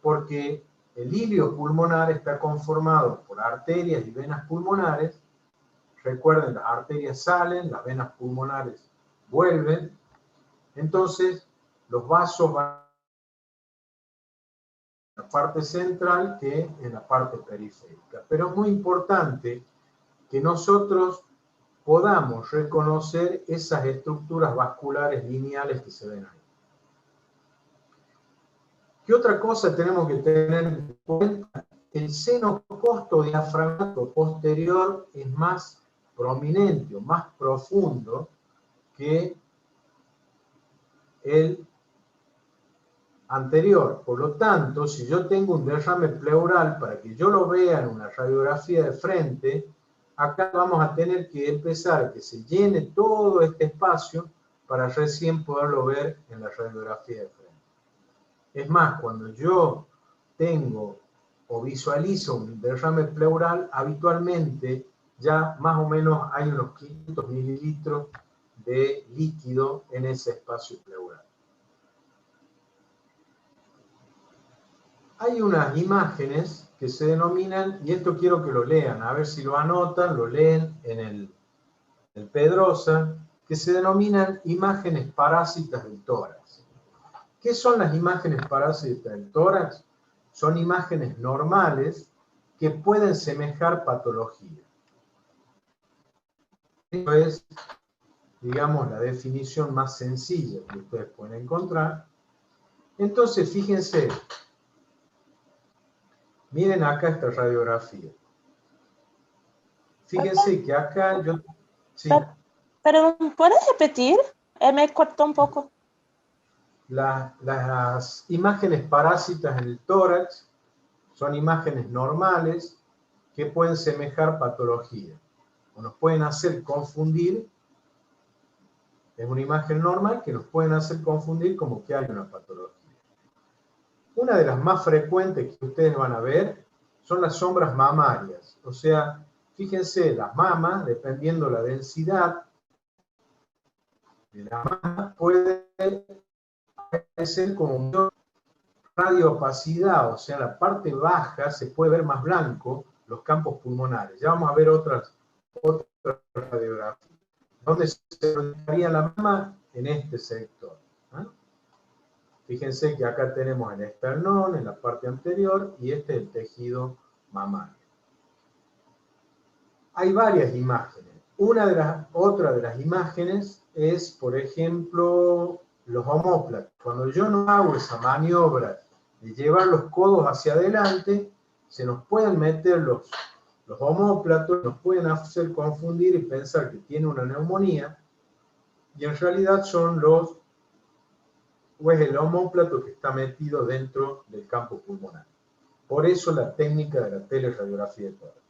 porque el hilio pulmonar está conformado por arterias y venas pulmonares. Recuerden, las arterias salen, las venas pulmonares vuelven. Entonces, los vasos van en la parte central que en la parte periférica. Pero es muy importante que nosotros podamos reconocer esas estructuras vasculares lineales que se ven ahí. ¿Qué otra cosa tenemos que tener en cuenta? El seno costodiafragmático posterior es más prominente o más profundo que el anterior. Por lo tanto, si yo tengo un derrame pleural, para que yo lo vea en una radiografía de frente, acá vamos a tener que empezar a que se llene todo este espacio para recién poderlo ver en la radiografía de frente. Es más, cuando yo tengo o visualizo un derrame pleural, habitualmente ya más o menos hay unos 500 mililitros de líquido en ese espacio pleural. Hay unas imágenes que se denominan, y esto quiero que lo lean, a ver si lo anotan, lo leen en el Pedrosa, que se denominan imágenes parásitas del tórax. ¿Qué son las imágenes parásitas del tórax? Son imágenes normales que pueden semejar patología. Esto es, digamos, la definición más sencilla que ustedes pueden encontrar. Entonces, fíjense, miren acá esta radiografía. Fíjense que acá yo... Sí. Pero, ¿puedes repetir? Me cortó un poco. Las imágenes parásitas en el tórax son imágenes normales que pueden semejar patología o nos pueden hacer confundir. Es una imagen normal que nos pueden hacer confundir como que hay una patología. Una de las más frecuentes que ustedes van a ver son las sombras mamarias. O sea, fíjense, las mamas, dependiendo la densidad de la mama, puede ser como radioopacidad, o sea, en la parte baja se puede ver más blanco los campos pulmonares. Ya vamos a ver otras radiografías. ¿Dónde se encontraría la mama? En este sector. Fíjense que acá tenemos el esternón en la parte anterior y este es el tejido mamario. Hay varias imágenes. Otra de las imágenes es, por ejemplo, los omóplatos. Cuando yo no hago esa maniobra de llevar los codos hacia adelante, se nos pueden meter los omóplatos, nos pueden hacer confundir y pensar que tiene una neumonía, y en realidad son o es el omóplato que está metido dentro del campo pulmonar. Por eso la técnica de la teleradiografía de tórax.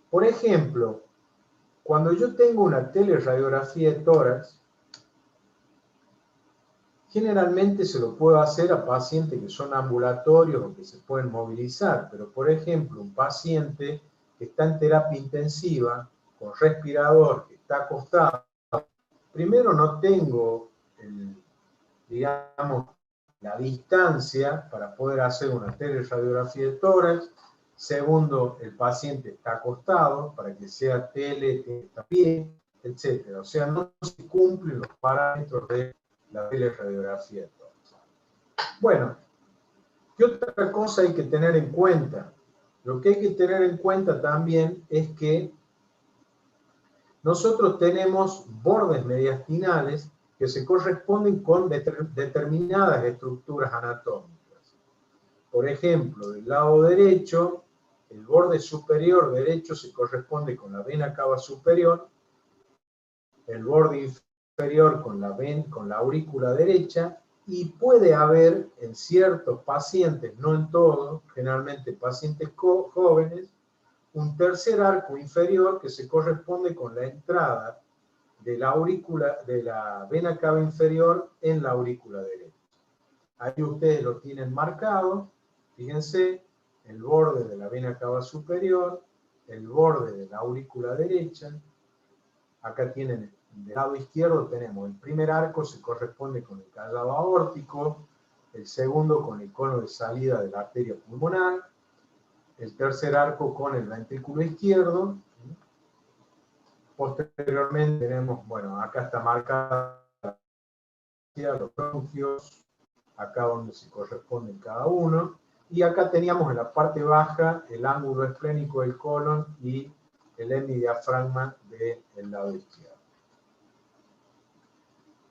Por ejemplo, cuando yo tengo una teleradiografía de tórax, generalmente se lo puedo hacer a pacientes que son ambulatorios o que se pueden movilizar, pero por ejemplo, un paciente que está en terapia intensiva, con respirador, que está acostado, primero no tengo digamos, la distancia para poder hacer una teleradiografía de tórax. Segundo, el paciente está acostado para que sea está pie, etc. O sea, no se cumplen los parámetros de la teleradiografía de tórax. Bueno, ¿qué otra cosa hay que tener en cuenta? Lo que hay que tener en cuenta también es que nosotros tenemos bordes mediastinales que se corresponden con determinadas estructuras anatómicas. Por ejemplo, del lado derecho, el borde superior derecho se corresponde con la vena cava superior, el borde inferior con la aurícula derecha, y puede haber en ciertos pacientes, no en todos, generalmente pacientes jóvenes, un tercer arco inferior que se corresponde con la entrada de la aurícula, de la vena cava inferior en la aurícula derecha. Ahí ustedes lo tienen marcado, fíjense, el borde de la vena cava superior, el borde de la aurícula derecha. Acá tienen, del lado izquierdo tenemos el primer arco, se corresponde con el callado aórtico, el segundo con el cono de salida de la arteria pulmonar, el tercer arco con el ventrículo izquierdo. Posteriormente tenemos, bueno, acá está marcada los bronquios, acá donde se corresponden cada uno, y acá teníamos en la parte baja el ángulo esplénico del colon y el hemidiafragma del lado izquierdo.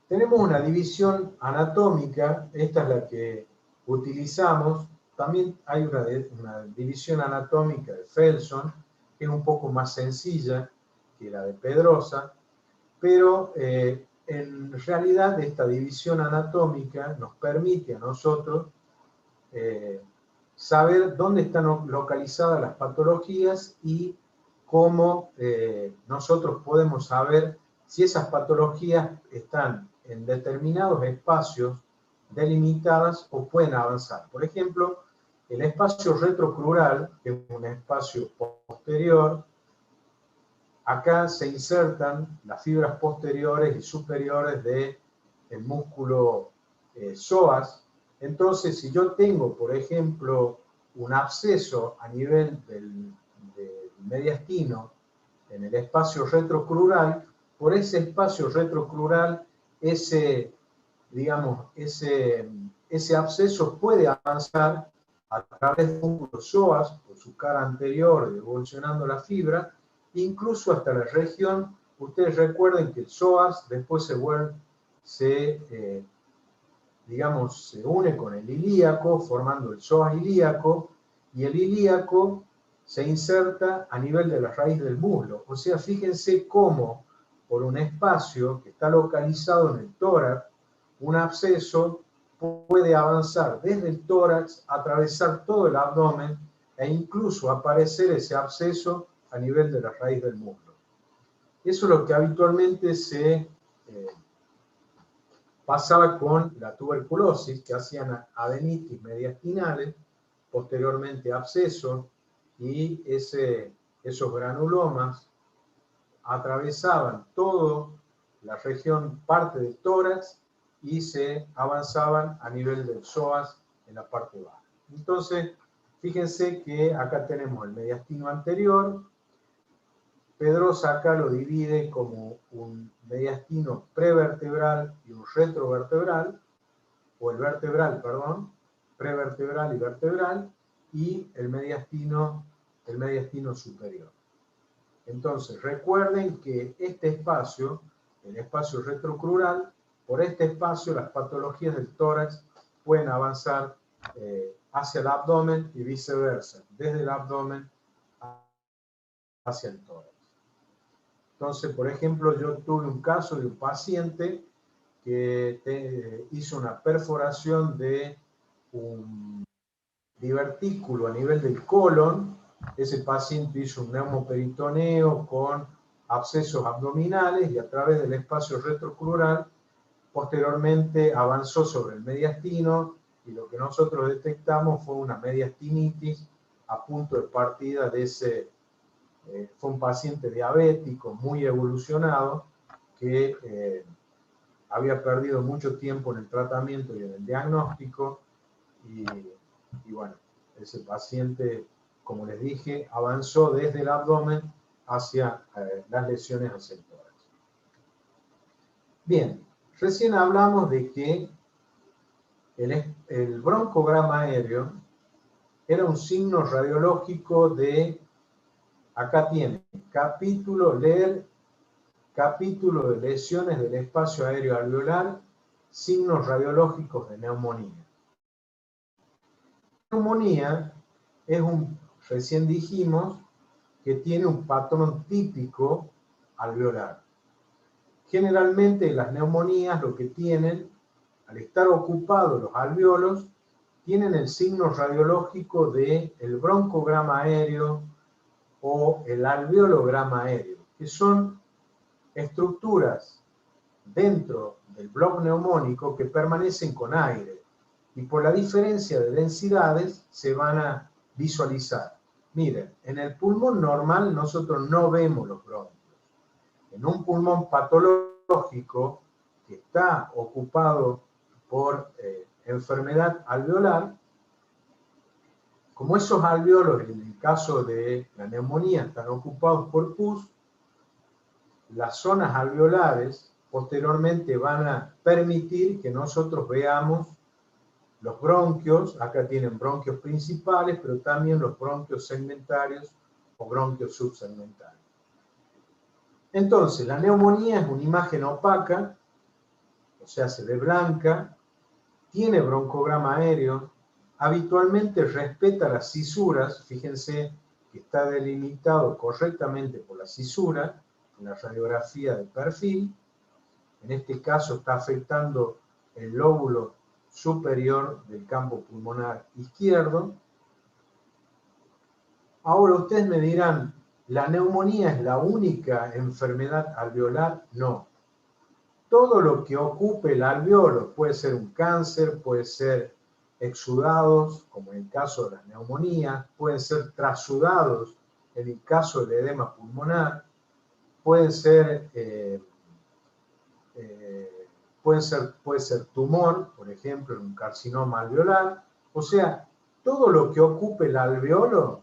Tenemos una división anatómica, esta es la que utilizamos. También hay una división anatómica de Felson, que es un poco más sencilla que la de Pedrosa, pero en realidad esta división anatómica nos permite a nosotros saber dónde están localizadas las patologías y cómo nosotros podemos saber si esas patologías están en determinados espacios delimitadas o pueden avanzar. Por ejemplo, el espacio retrocrural, que es un espacio posterior, acá se insertan las fibras posteriores y superiores del músculo psoas. Entonces, si yo tengo, por ejemplo, un absceso a nivel del mediastino en el espacio retrocrural, por ese espacio retrocrural, ese absceso puede avanzar a través del músculo psoas por su cara anterior, evolucionando la fibra, incluso hasta la región. Ustedes recuerden que el psoas después se une con el ilíaco, formando el psoas ilíaco, y el ilíaco se inserta a nivel de la raíz del muslo. O sea, fíjense cómo por un espacio que está localizado en el tórax, un absceso puede avanzar desde el tórax, atravesar todo el abdomen e incluso aparecer ese absceso a nivel de la raíz del muslo. Eso es lo que habitualmente se pasaba con la tuberculosis, que hacían adenitis mediastinales, posteriormente abscesos, y esos granulomas atravesaban toda la región, parte del tórax, y se avanzaban a nivel del psoas en la parte baja. Entonces, fíjense que acá tenemos el mediastino anterior. Pedrosa acá lo divide como un mediastino prevertebral y un retrovertebral, o el vertebral, perdón, prevertebral y vertebral, y el mediastino superior. Entonces, recuerden que este espacio, el espacio retrocrural, por este espacio las patologías del tórax pueden avanzar hacia el abdomen y viceversa, desde el abdomen hacia el tórax. Entonces, por ejemplo, yo tuve un caso de un paciente que hizo una perforación de un divertículo a nivel del colon. Ese paciente hizo un neumoperitoneo con abscesos abdominales y a través del espacio retrocrural, posteriormente avanzó sobre el mediastino y lo que nosotros detectamos fue una mediastinitis a punto de partida de ese. Fue un paciente diabético muy evolucionado que había perdido mucho tiempo en el tratamiento y en el diagnóstico y bueno, ese paciente, como les dije, avanzó desde el abdomen hacia las lesiones hacia el tórax. Bien, recién hablamos de que el broncograma aéreo era un signo radiológico de, acá tiene, capítulo de lesiones del espacio aéreo alveolar, signos radiológicos de neumonía. La neumonía es recién dijimos, que tiene un patrón típico alveolar. Generalmente las neumonías lo que tienen, al estar ocupados los alveolos, tienen el signo radiológico del broncograma aéreo o el alveolograma aéreo, que son estructuras dentro del bloque neumónico que permanecen con aire y por la diferencia de densidades se van a visualizar. Miren, en el pulmón normal nosotros no vemos los bronquios. En un pulmón patológico que está ocupado por enfermedad alveolar, como esos alveolos en el caso de la neumonía están ocupados por pus, las zonas alveolares posteriormente van a permitir que nosotros veamos los bronquios. Acá tienen bronquios principales, pero también los bronquios segmentarios o bronquios subsegmentarios. Entonces, la neumonía es una imagen opaca, o sea, se ve blanca, tiene broncograma aéreo, habitualmente respeta las cisuras, fíjense que está delimitado correctamente por la cisura, en la radiografía de perfil. En este caso está afectando el lóbulo superior del campo pulmonar izquierdo. Ahora ustedes me dirán, ¿la neumonía es la única enfermedad alveolar? No. Todo lo que ocupe el alveolo, puede ser un cáncer, puede ser exudados, como en el caso de las neumonías, pueden ser trasudados, en el caso del edema pulmonar, puede ser tumor, por ejemplo, en un carcinoma alveolar. O sea, todo lo que ocupe el alveolo,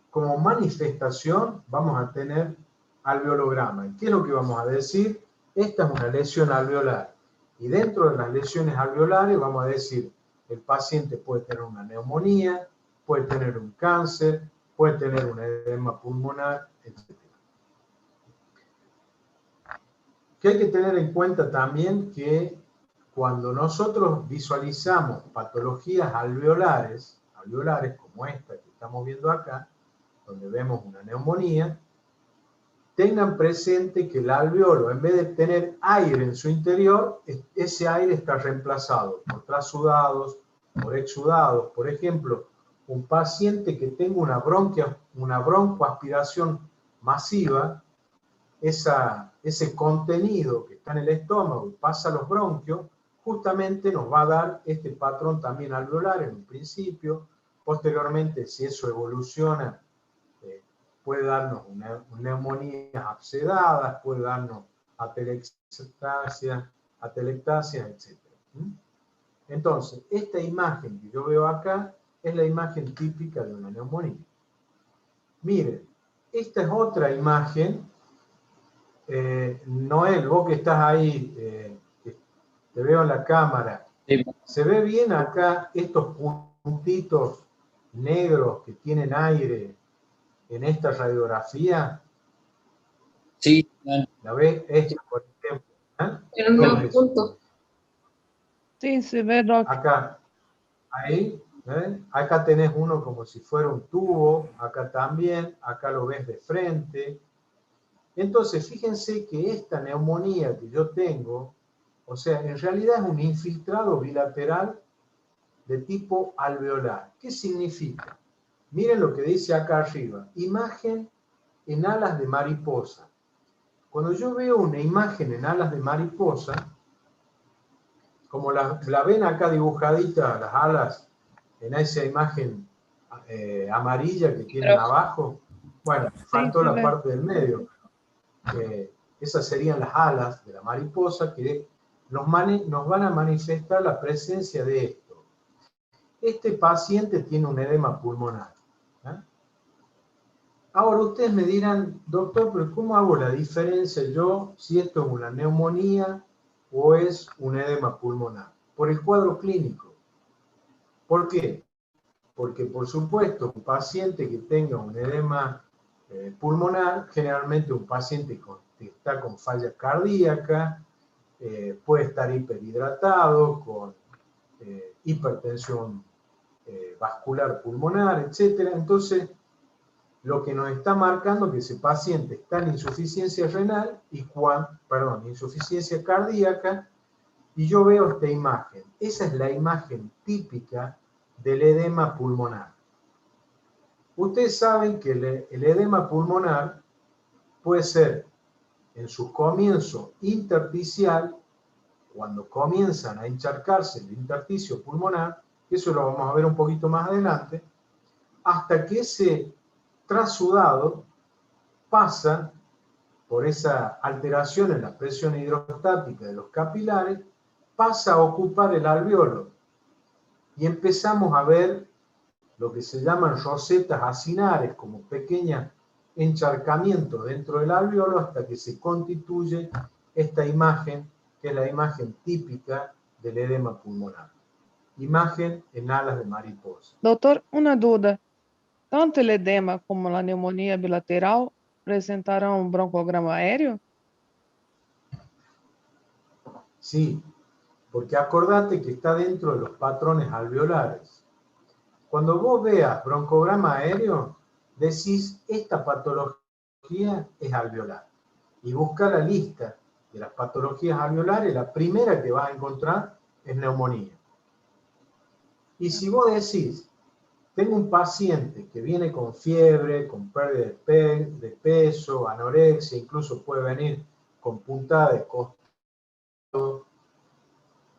como manifestación, vamos a tener alveolograma. ¿Y qué es lo que vamos a decir? Esta es una lesión alveolar. Y dentro de las lesiones alveolares vamos a decir, el paciente puede tener una neumonía, puede tener un cáncer, puede tener un edema pulmonar, etc. Que hay que tener en cuenta también que cuando nosotros visualizamos patologías alveolares como esta que estamos viendo acá, donde vemos una neumonía, tengan presente que el alveolo, en vez de tener aire en su interior, ese aire está reemplazado por trasudados, por exudados. Por ejemplo, un paciente que tenga una broncoaspiración masiva, ese contenido que está en el estómago y pasa a los bronquios, justamente nos va a dar este patrón también alveolar en un principio. Posteriormente, si eso evoluciona, puede darnos neumonías absedadas, puede darnos atelectasia, etc. Entonces, esta imagen que yo veo acá es la imagen típica de una neumonía. Miren, esta es otra imagen. Noel, vos que estás ahí, te veo en la cámara, ¿se ve bien acá estos puntitos negros que tienen aire en esta radiografía? Sí. ¿La ves? Esta, por ejemplo. En unos puntos. Sí, se ve, Doc. Acá, ahí, acá tenés uno como si fuera un tubo, acá también, acá lo ves de frente. Entonces, fíjense que esta neumonía que yo tengo, o sea, en realidad es un infiltrado bilateral de tipo alveolar. ¿Qué significa? Miren lo que dice acá arriba, imagen en alas de mariposa. Cuando yo veo una imagen en alas de mariposa, como la ven acá dibujadita, las alas, en esa imagen amarilla que tienen abajo, bueno, faltó la parte del medio. Esas serían las alas de la mariposa que nos van a manifestar la presencia de esto. Este paciente tiene un edema pulmonar. Ahora ustedes me dirán, doctor, pero ¿cómo hago la diferencia yo si esto es una neumonía o es un edema pulmonar? Por el cuadro clínico. ¿Por qué? Porque, por supuesto, un paciente que tenga un edema pulmonar, generalmente un paciente que está con falla cardíaca, puede estar hiperhidratado, con hipertensión vascular pulmonar, etc. Entonces, lo que nos está marcando es que ese paciente está en insuficiencia renal insuficiencia cardíaca, y yo veo esta imagen. Esa es la imagen típica del edema pulmonar. Ustedes saben que el edema pulmonar puede ser en su comienzo intersticial, cuando comienzan a encharcarse el intersticio pulmonar, eso lo vamos a ver un poquito más adelante, hasta que ese trasudado pasa por esa alteración en la presión hidrostática de los capilares, pasa a ocupar el alveolo. Y empezamos a ver lo que se llaman rosetas acinares, como pequeños encharcamientos dentro del alveolo, hasta que se constituye esta imagen, que es la imagen típica del edema pulmonar. Imagen en alas de mariposa. Doutor, uma dúvida. Tanto o edema como a pneumonia bilateral presentarão um broncograma aéreo? Sí, porque acordate que está dentro de los patrones alveolares. Cuando vos veas broncograma aéreo, decís, esta patología es alveolar. Y busca la lista de las patologías alveolares, la primera que vas a encontrar es neumonía. Y si vos decís, tengo un paciente que viene con fiebre, con pérdida de peso, anorexia, incluso puede venir con puntada de costado,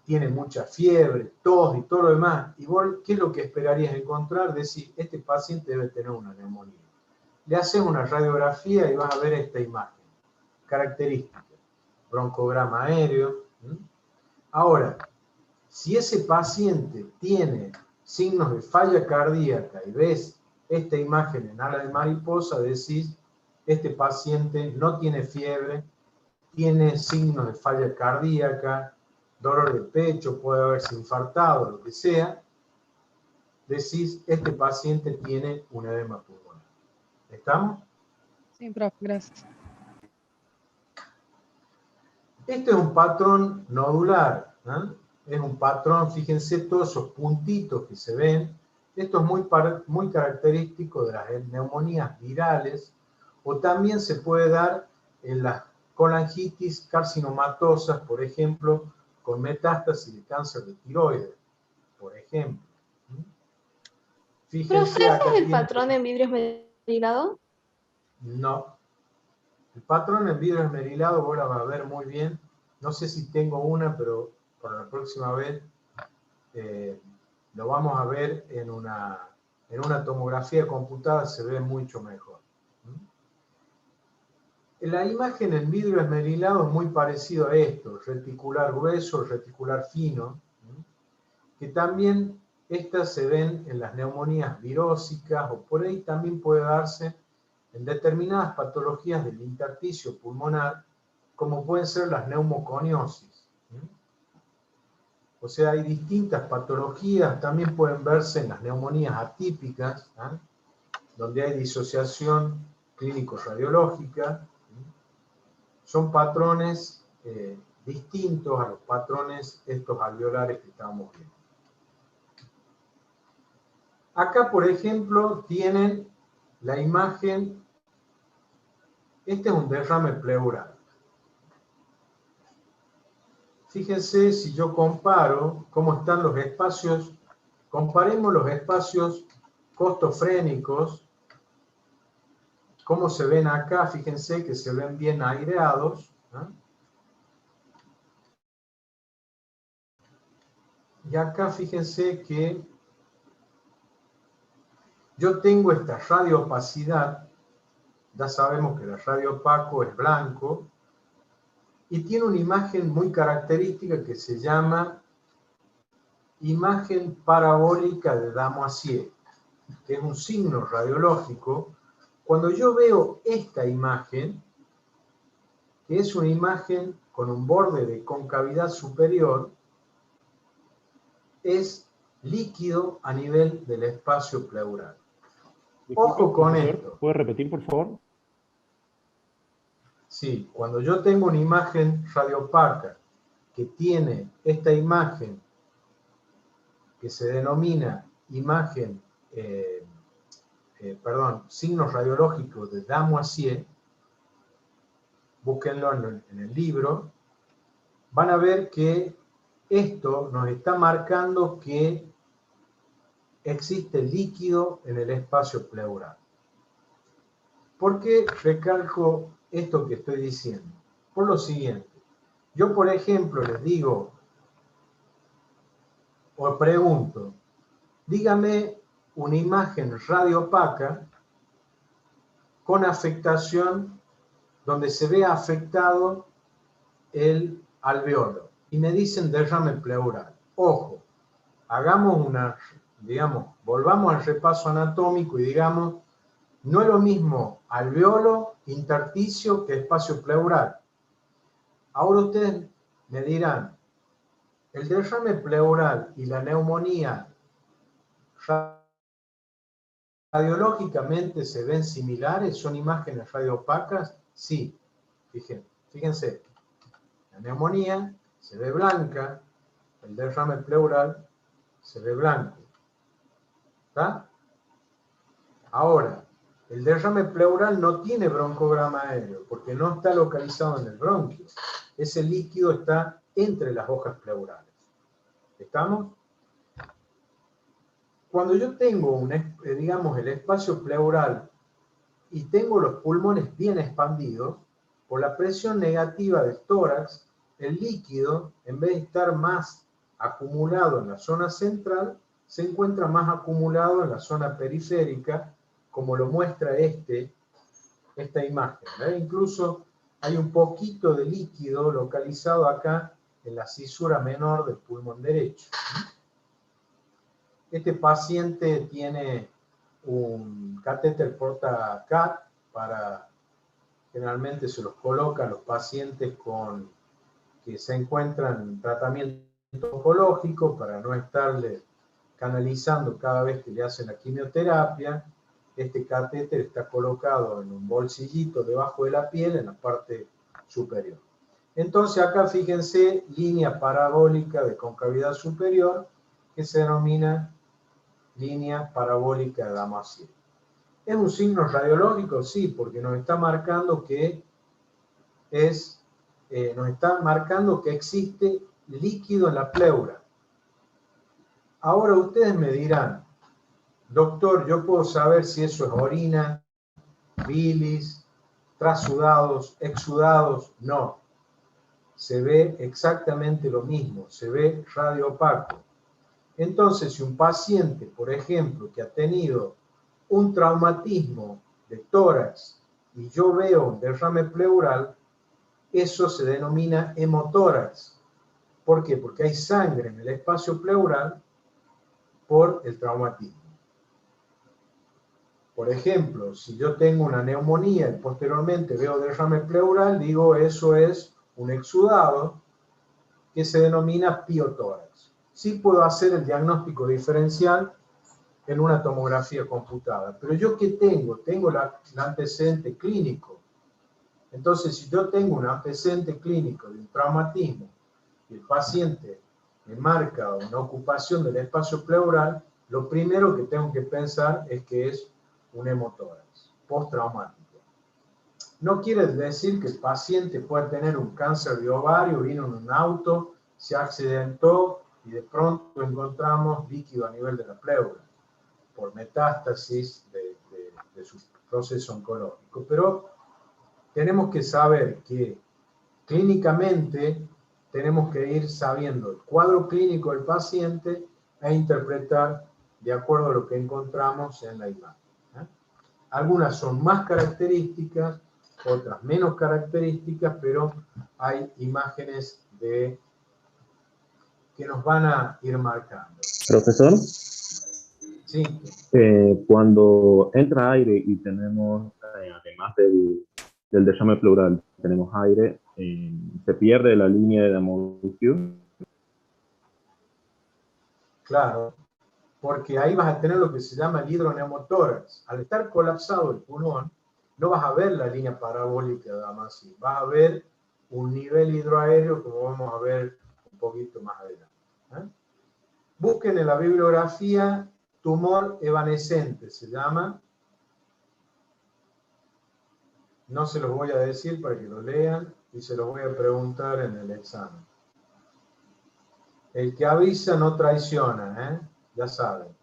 tiene mucha fiebre, tos y todo lo demás, y vos, ¿qué es lo que esperarías encontrar? Decir, este paciente debe tener una neumonía. Le haces una radiografía y vas a ver esta imagen, característica, broncograma aéreo. Ahora, si ese paciente tiene signos de falla cardíaca y ves esta imagen en ala de mariposa, decís, este paciente no tiene fiebre, tiene signos de falla cardíaca, dolor de pecho, puede haberse infartado, lo que sea, decís, este paciente tiene un edema pulmonar. ¿Estamos? Sim, prof, gracias. Este es un patrón nodular, ¿eh? Es un patrón, fíjense todos esos puntitos que se ven. Esto es muy característico de las neumonías virales, o también se puede dar en las colangitis carcinomatosas, por ejemplo, con metástasis de cáncer de tiroides, por ejemplo. Fíjense, ¿pero este es el patrón en vidrio esmerilado? No. El patrón en vidrio esmerilado vos la vas a ver muy bien. No sé si tengo una, pero para la próxima vez lo vamos a ver en una tomografía computada, se ve mucho mejor. La imagen en vidrio esmerilado es muy parecido a esto, reticular grueso, reticular fino, que también estas se ven en las neumonías virósicas, o por ahí también puede darse en determinadas patologías del intersticio pulmonar, como pueden ser las neumoconiosis. O sea, hay distintas patologías, también pueden verse en las neumonías atípicas, donde hay disociación clínico-radiológica. Son patrones distintos a los patrones estos alveolares que estamos viendo. Acá, por ejemplo, tienen la imagen, este es un derrame pleural. Fíjense si yo comparo cómo están los espacios, comparemos los espacios costofrénicos, cómo se ven acá, fíjense que se ven bien aireados, ¿eh? Y acá fíjense que yo tengo esta radioopacidad, ya sabemos que el radiopaco es blanco, y tiene una imagen muy característica que se llama imagen parabólica de Damoisier, que es un signo radiológico. Cuando yo veo esta imagen, que es una imagen con un borde de concavidad superior, es líquido a nivel del espacio pleural. Ojo con esto. ¿Puede repetir, por favor? Sí, cuando yo tengo una imagen radiopaca que tiene esta imagen que se denomina imagen, signos radiológicos de Damoisier, búsquenlo en el libro, van a ver que esto nos está marcando que existe líquido en el espacio pleural. ¿Por qué recalco esto que estoy diciendo? Por lo siguiente, yo por ejemplo les digo, o pregunto, dígame una imagen radiopaca con afectación, donde se vea afectado el alveolo. Y me dicen derrame pleural. Ojo, hagamos una, digamos, volvamos al repaso anatómico y digamos, no es lo mismo alveolo, intersticio que espacio pleural. Ahora ustedes me dirán, el derrame pleural y la neumonía radiológicamente se ven similares, son imágenes radiopacas, sí. Fíjense, la neumonía se ve blanca, el derrame pleural se ve blanco. ¿Está? Ahora, el derrame pleural no tiene broncograma aéreo porque no está localizado en el bronquio. Ese líquido está entre las hojas pleurales. ¿Estamos? Cuando yo tengo, digamos, el espacio pleural y tengo los pulmones bien expandidos, por la presión negativa del tórax, el líquido, en vez de estar más acumulado en la zona central, se encuentra más acumulado en la zona periférica, como lo muestra esta imagen. Incluso hay un poquito de líquido localizado acá en la cisura menor del pulmón derecho. Este paciente tiene un catéter porta-CAT generalmente se los coloca a los pacientes que se encuentran en tratamiento oncológico para no estarle canalizando cada vez que le hacen la quimioterapia. Este catéter está colocado en un bolsillito debajo de la piel en la parte superior. Entonces acá fíjense, línea parabólica de concavidad superior que se denomina línea parabólica de Damasio. ¿Es un signo radiológico? Sí, porque nos está marcando que existe líquido en la pleura. Ahora ustedes me dirán, doctor, ¿yo puedo saber si eso es orina, bilis, trasudados, exudados? No. Se ve exactamente lo mismo, se ve radioopaco. Entonces, si un paciente, por ejemplo, que ha tenido un traumatismo de tórax y yo veo un derrame pleural, eso se denomina hemotórax. ¿Por qué? Porque hay sangre en el espacio pleural por el traumatismo. Por ejemplo, si yo tengo una neumonía y posteriormente veo derrame pleural, digo eso es un exudado que se denomina piotórax. Sí puedo hacer el diagnóstico diferencial en una tomografía computada. Pero yo ¿qué tengo? Tengo el antecedente clínico. Entonces, si yo tengo un antecedente clínico de un traumatismo y el paciente me marca una ocupación del espacio pleural, lo primero que tengo que pensar es que es un hemotórax postraumático. No quiere decir que el paciente pueda tener un cáncer de ovario, vino en un auto, se accidentó y de pronto encontramos líquido a nivel de la pleura por metástasis de su proceso oncológico. Pero tenemos que saber que clínicamente tenemos que ir sabiendo el cuadro clínico del paciente e interpretar de acuerdo a lo que encontramos en la imagen. Algunas son más características, otras menos características, pero hay imágenes que nos van a ir marcando. Profesor. Sí. Cuando entra aire y tenemos, además del derrame pleural, tenemos aire, se pierde la línea de Damasio. Claro, porque ahí vas a tener lo que se llama el hidroneumotórax. Al estar colapsado el pulmón, no vas a ver la línea parabólica de Damasio, vas a ver un nivel hidroaéreo como vamos a ver un poquito más adelante. Busquen en la bibliografía tumor evanescente, se llama. No se los voy a decir para que lo lean y se los voy a preguntar en el examen. El que avisa no traiciona, ya saben.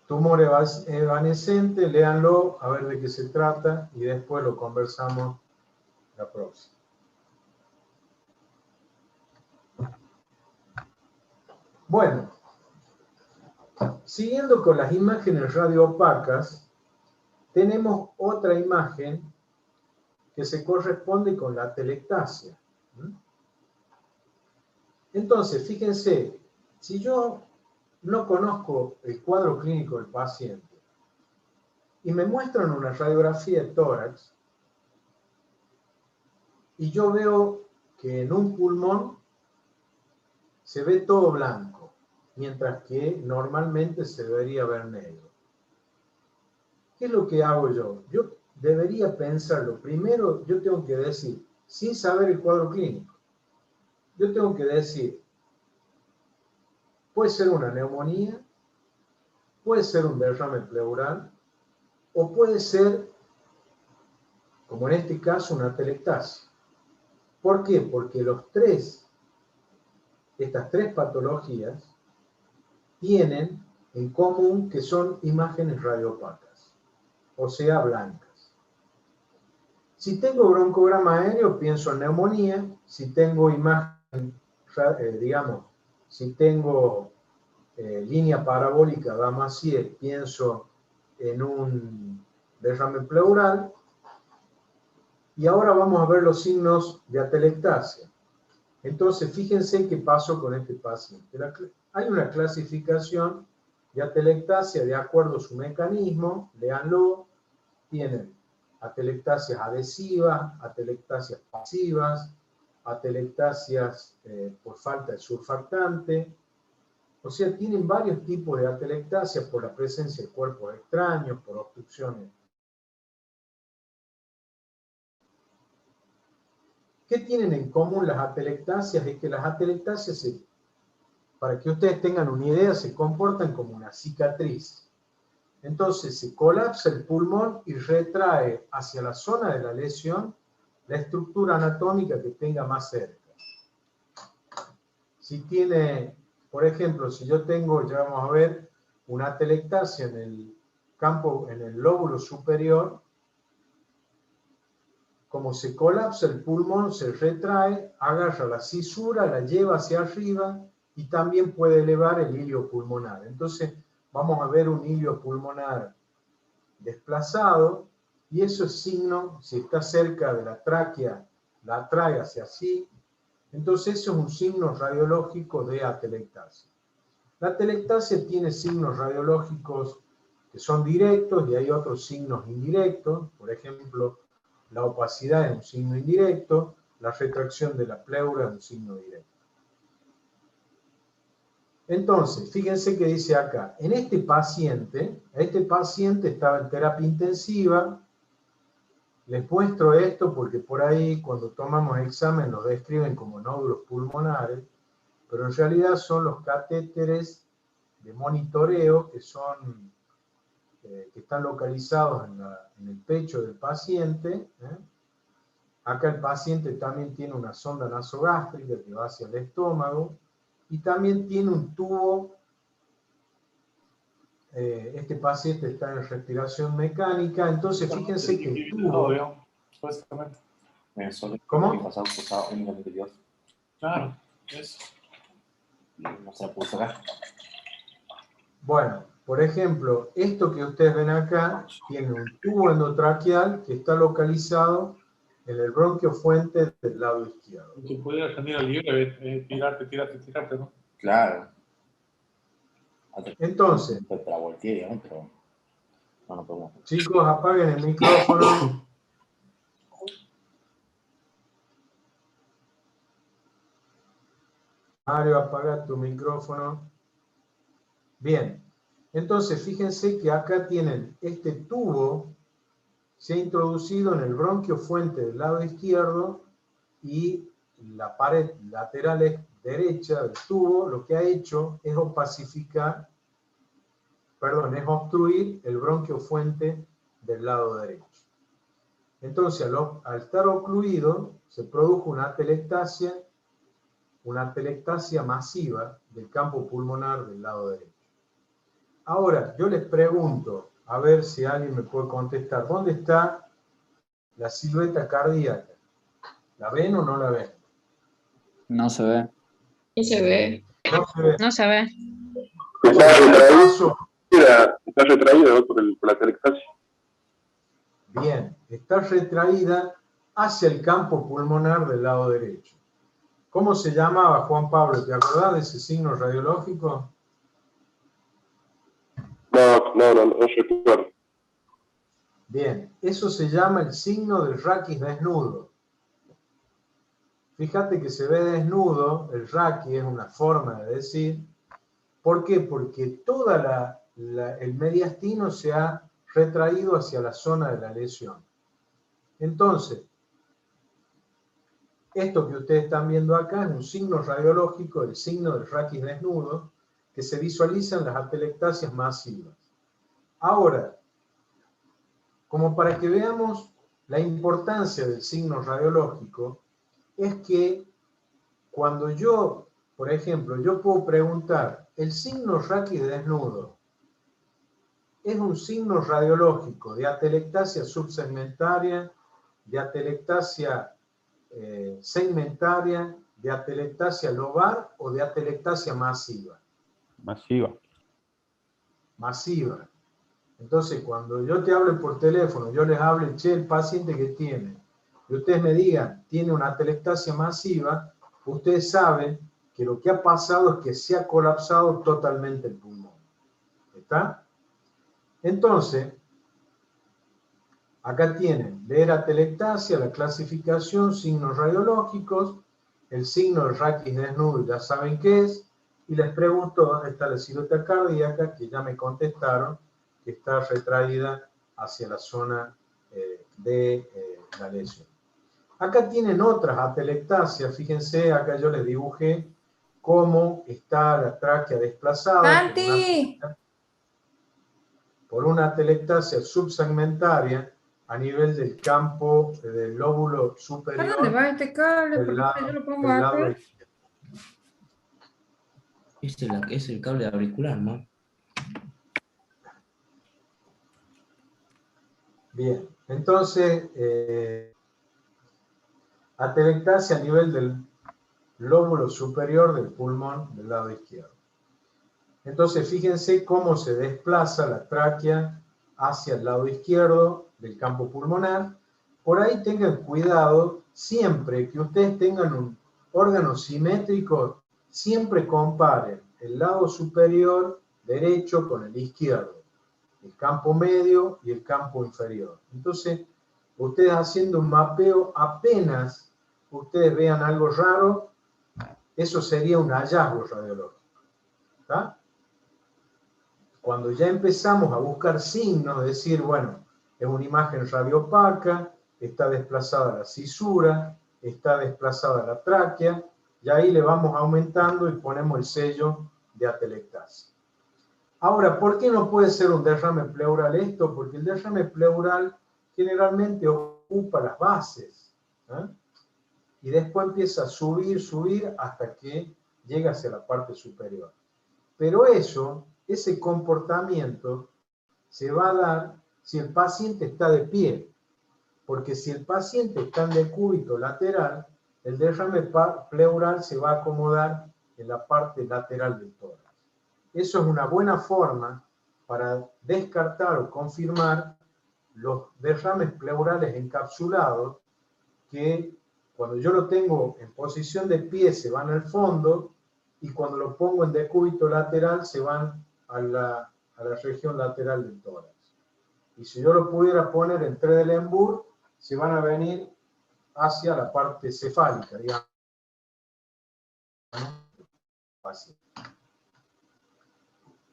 Tumor evanescente, léanlo, a ver de qué se trata y después lo conversamos la próxima. Bueno, siguiendo con las imágenes radioopacas, tenemos otra imagen que se corresponde con la atelectasia. Entonces, fíjense, si yo no conozco el cuadro clínico del paciente y me muestran una radiografía de tórax y yo veo que en un pulmón se ve todo blanco, mientras que normalmente se debería ver negro. ¿Qué es lo que hago yo? Yo debería pensarlo. Primero, yo tengo que decir, sin saber el cuadro clínico, yo tengo que decir, puede ser una neumonía, puede ser un derrame pleural, o puede ser, como en este caso, una atelectasia. ¿Por qué? Porque estas tres patologías tienen en común que son imágenes radioopacas, o sea, blancas. Si tengo broncograma aéreo, pienso en neumonía. Si tengo imagen, digamos, si tengo línea parabólica Damassier, pienso en un derrame pleural. Y ahora vamos a ver los signos de atelectasia. Entonces, fíjense qué pasó con este paciente. Hay una clasificación de atelectasia de acuerdo a su mecanismo, léanlo. Tienen atelectasias adhesivas, atelectasias pasivas, atelectasias por falta de surfactante. O sea, tienen varios tipos de atelectasias por la presencia de cuerpos extraños, por obstrucciones. ¿Qué tienen en común las atelectasias? Es que las atelectasias, para que ustedes tengan una idea, se comportan como una cicatriz. Entonces se colapsa el pulmón y retrae hacia la zona de la lesión la estructura anatómica que tenga más cerca. Si tiene, por ejemplo, si yo tengo, ya vamos a ver, una atelectasia en el campo, en el lóbulo superior, como se colapsa el pulmón, se retrae, agarra la cisura, la lleva hacia arriba y también puede elevar el hilio pulmonar. Entonces, vamos a ver un hilio pulmonar desplazado y eso es signo, si está cerca de la tráquea, la atrae hacia así. Entonces, eso es un signo radiológico de atelectasia. La atelectasia tiene signos radiológicos que son directos y hay otros signos indirectos. Por ejemplo, la opacidad es un signo indirecto, la retracción de la pleura es un signo directo. Entonces, fíjense que dice acá, en este paciente estaba en terapia intensiva. Les muestro esto porque por ahí cuando tomamos examen los describen como nódulos pulmonares, pero en realidad son los catéteres de monitoreo que están localizados en el pecho del paciente. Acá el paciente también tiene una sonda nasogástrica que va hacia el estómago y también tiene un tubo. Este paciente está en respiración mecánica, entonces fíjense que el tubo... ¿Cómo? Claro, eso. No se la puedo sacar. Bueno, por ejemplo, esto que ustedes ven acá tiene un tubo endotraqueal que está localizado en el bronquio fuente del lado izquierdo. Si pudiera tener el libre, tirarte, ¿no? Claro. Entonces, Para voltear, digamos, pero no podemos. Chicos, apaguen el micrófono. Mario, apaga tu micrófono. Bien, entonces fíjense que acá tienen este tubo, se ha introducido en el bronquio fuente del lado izquierdo y la pared lateral derecha del tubo lo que ha hecho es es obstruir el bronquio fuente del lado derecho. Entonces, al estar ocluido, se produjo una atelectasia masiva del campo pulmonar del lado derecho. Ahora, yo les pregunto, a ver si alguien me puede contestar, ¿dónde está la silueta cardíaca? ¿La ven o no la ven? No se ve. Y se ve. No se ve. No se ve. Está retraída por la atelectasia. Bien, está retraída hacia el campo pulmonar del lado derecho. ¿Cómo se llamaba, Juan Pablo? ¿Te acordás de ese signo radiológico? No recuerdo. Bien, eso se llama el signo del raquis desnudo. Fíjate que se ve desnudo, el raquis es una forma de decir. ¿Por qué? Porque todo el mediastino se ha retraído hacia la zona de la lesión. Entonces, esto que ustedes están viendo acá es un signo radiológico, el signo del raquis desnudo, que se visualiza en las atelectasias masivas. Ahora, como para que veamos la importancia del signo radiológico, es que cuando yo, por ejemplo, yo puedo preguntar, ¿el signo raquis desnudo es un signo radiológico de atelectasia subsegmentaria, de atelectasia segmentaria, de atelectasia lobar o de atelectasia masiva? Masiva. Masiva. Entonces, cuando yo te hable por teléfono, yo les hable, che, el paciente que tiene, y ustedes me digan, tiene una atelectasia masiva, ustedes saben que lo que ha pasado es que se ha colapsado totalmente el pulmón. ¿Está? Entonces, acá tienen, leer atelectasia, la clasificación, signos radiológicos, el signo del raquis desnudo, ya saben qué es, y les pregunto dónde está la silueta cardíaca, que ya me contestaron, que está retraída hacia la zona de la lesión. Acá tienen otras atelectasias, fíjense, acá yo les dibujé cómo está la tráquea desplazada por una atelectasia subsegmentaria a nivel del campo del lóbulo superior. ¿A dónde va este cable? Del Porque lado, yo lo pongo del lado acá. Es el cable auricular, ¿no? Bien, entonces, atelectasia a nivel del lóbulo superior del pulmón del lado izquierdo. Entonces, fíjense cómo se desplaza la tráquea hacia el lado izquierdo del campo pulmonar. Por ahí tengan cuidado, siempre que ustedes tengan un órgano simétrico, siempre comparen el lado superior derecho con el izquierdo, el campo medio y el campo inferior. Entonces, ustedes haciendo un mapeo, apenas ustedes vean algo raro, eso sería un hallazgo radiológico. ¿Está? Cuando ya empezamos a buscar signos, es decir, bueno, es una imagen radiopaca, está desplazada la cisura, está desplazada la tráquea, y ahí le vamos aumentando y ponemos el sello de atelectasia. Ahora, ¿por qué no puede ser un derrame pleural esto? Porque el derrame pleural generalmente ocupa las bases, ¿eh? Y después empieza a subir hasta que llega hacia la parte superior. Pero ese comportamiento se va a dar si el paciente está de pie, porque si el paciente está en decúbito lateral, el derrame pleural se va a acomodar en la parte lateral del tórax. Eso es una buena forma para descartar o confirmar los derrames pleurales encapsulados que cuando yo lo tengo en posición de pie se van al fondo y cuando lo pongo en decúbito lateral se van a la región lateral del tórax. Y si yo lo pudiera poner en Trendelenburg, se van a venir hacia la parte cefálica, digamos. Así.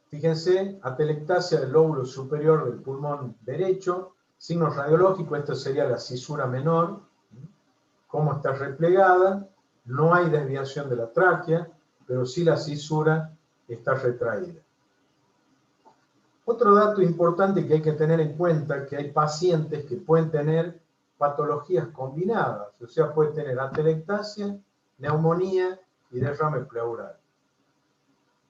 Fíjense, atelectasia del lóbulo superior del pulmón derecho, signo radiológico, esto sería la cisura menor, cómo está replegada, no hay desviación de la tráquea, pero sí la cisura está retraída. Otro dato importante que hay que tener en cuenta es que hay pacientes que pueden tener patologías combinadas, o sea, puede tener atelectasia, neumonía y derrame pleural.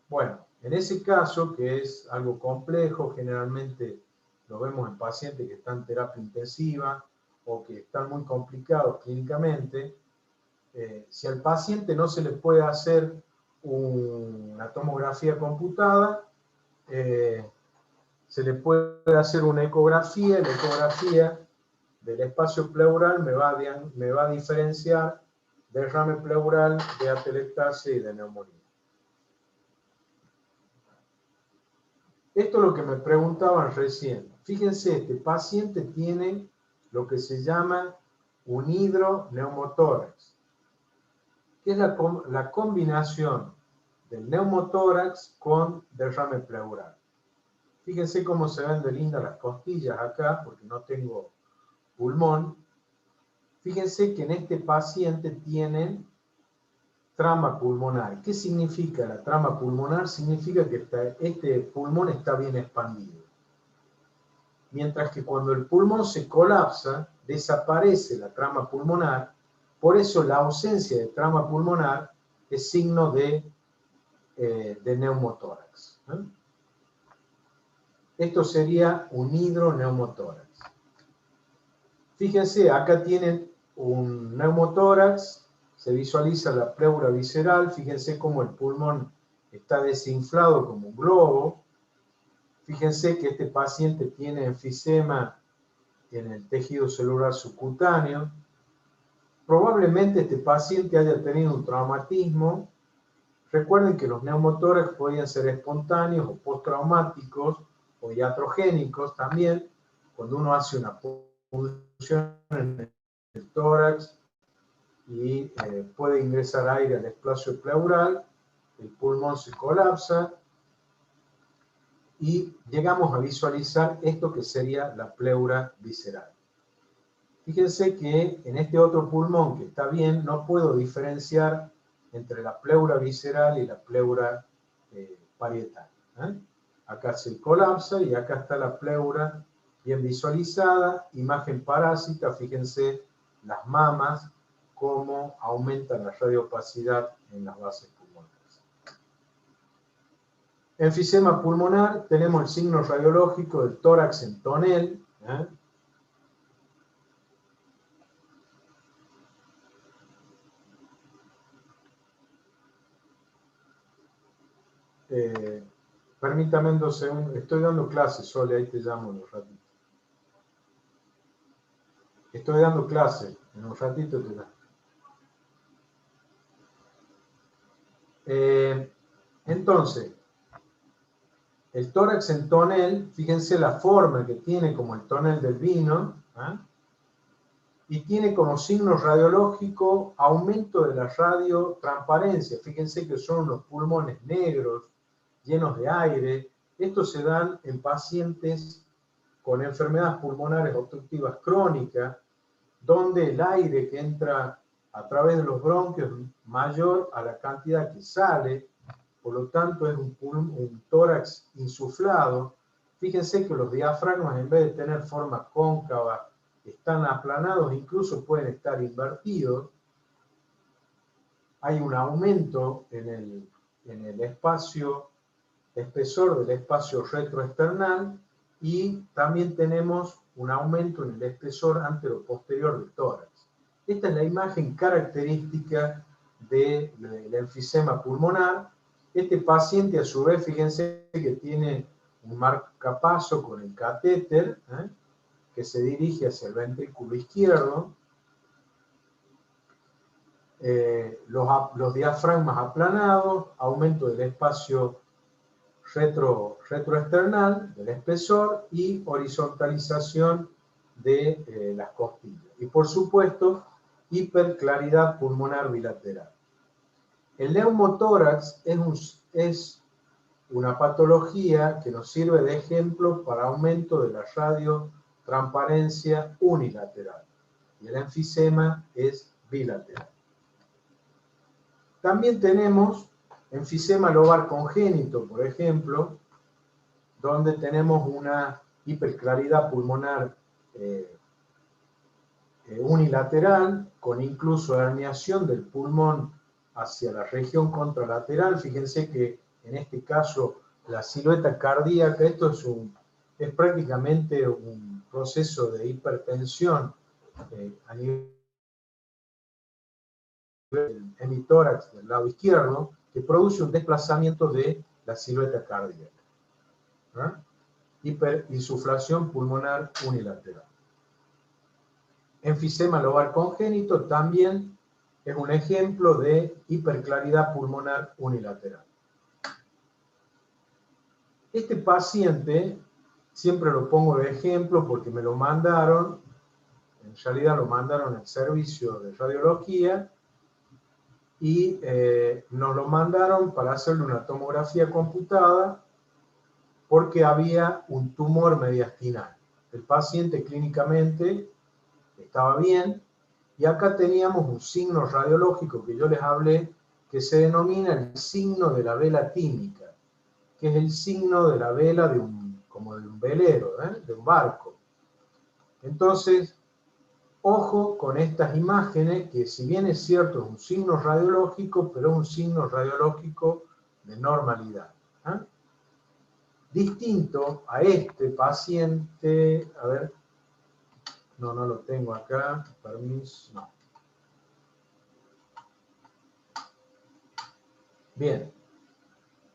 Bueno, en ese caso, que es algo complejo, generalmente lo vemos en pacientes que están en terapia intensiva o que están muy complicados clínicamente, si al paciente no se le puede hacer una tomografía computada, se le puede hacer una ecografía. La ecografía del espacio pleural me va a diferenciar derrame pleural, de atelectasia y de neumonía. Esto es lo que me preguntaban recién. Fíjense, este paciente tiene lo que se llama un hidroneumotórax, que es la combinación del neumotórax con derrame pleural. Fíjense cómo se ven de lindas las costillas acá, porque no tengo pulmón. Fíjense que en este paciente tienen trama pulmonar. ¿Qué significa la trama pulmonar? Significa que este pulmón está bien expandido. Mientras que cuando el pulmón se colapsa, desaparece la trama pulmonar. Por eso la ausencia de trama pulmonar es signo de neumotórax. Esto sería un hidroneumotórax. Fíjense, acá tienen un neumotórax, se visualiza la pleura visceral, fíjense cómo el pulmón está desinflado como un globo. Fíjense que este paciente tiene enfisema en el tejido celular subcutáneo. Probablemente este paciente haya tenido un traumatismo. Recuerden que los neumotórax podían ser espontáneos o postraumáticos o iatrogénicos también. Cuando uno hace una punción en el tórax y puede ingresar aire al espacio pleural, el pulmón se colapsa y llegamos a visualizar esto que sería la pleura visceral. Fíjense que en este otro pulmón que está bien, no puedo diferenciar entre la pleura visceral y la pleura parietal. Acá se colapsa y acá está la pleura bien visualizada, imagen parásita, fíjense las mamas, cómo aumentan la radioopacidad en las bases pulmonares. Enfisema pulmonar, tenemos el signo radiológico del tórax en tonel. Permítame 2 segundos, estoy dando clases, Sole, ahí te llamo en un ratito. Estoy dando clases, en un ratito te llamo. Entonces, el tórax en tonel, fíjense la forma que tiene como el tonel del vino, y tiene como signo radiológico aumento de la radiotransparencia. Fíjense que son unos pulmones negros, llenos de aire. Estos se dan en pacientes con enfermedades pulmonares obstructivas crónicas, donde el aire que entra a través de los bronquios es mayor a la cantidad que sale, por lo tanto es un tórax insuflado. Fíjense que los diafragmas, en vez de tener forma cóncava, están aplanados, incluso pueden estar invertidos. Hay un aumento en el espacio, espesor del espacio retroesternal, y también tenemos un aumento en el espesor anteroposterior del tórax. Esta es la imagen característica del enfisema pulmonar. Este paciente, a su vez, fíjense que tiene un marcapaso con el catéter, que se dirige hacia el ventrículo izquierdo. Los diafragmas aplanados, aumento del espacio retroesternal, del espesor, y horizontalización de las costillas. Y por supuesto, hiperclaridad pulmonar bilateral. El neumotórax es una patología que nos sirve de ejemplo para aumento de la radiotransparencia unilateral. Y el enfisema es bilateral. También tenemos enfisema lobar congénito, por ejemplo, donde tenemos una hiperclaridad pulmonar unilateral, con incluso herniación del pulmón hacia la región contralateral. Fíjense que en este caso la silueta cardíaca, esto es prácticamente un proceso de hipertensión a nivel el hemitórax del lado izquierdo, que produce un desplazamiento de la silueta cardíaca. Hiperinsuflación pulmonar unilateral. Enfisema lobar congénito también es un ejemplo de hiperclaridad pulmonar unilateral. Este paciente, siempre lo pongo de ejemplo porque me lo mandaron, en realidad lo mandaron al servicio de radiología, y nos lo mandaron para hacerle una tomografía computada porque había un tumor mediastinal. El paciente clínicamente estaba bien, y acá teníamos un signo radiológico que yo les hablé, que se denomina el signo de la vela tímica, que es el signo de la vela como de un velero, de un barco. Entonces, ojo con estas imágenes, que si bien es cierto es un signo radiológico, pero es un signo radiológico de normalidad. Distinto a este paciente, a ver, no lo tengo acá, permiso, no. Bien.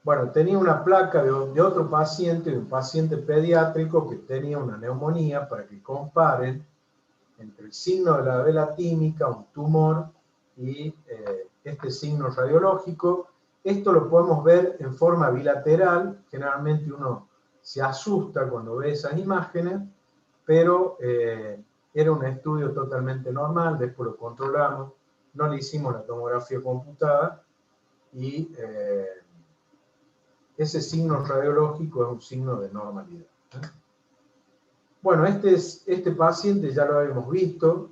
Bueno, tenía una placa de otro paciente, de un paciente pediátrico que tenía una neumonía, para que comparen entre el signo de la vela tímica, un tumor, y este signo radiológico. Esto lo podemos ver en forma bilateral. Generalmente uno se asusta cuando ve esas imágenes, pero era un estudio totalmente normal. Después lo controlamos, no le hicimos la tomografía computada, y ese signo radiológico es un signo de normalidad. Bueno, este paciente ya lo habíamos visto.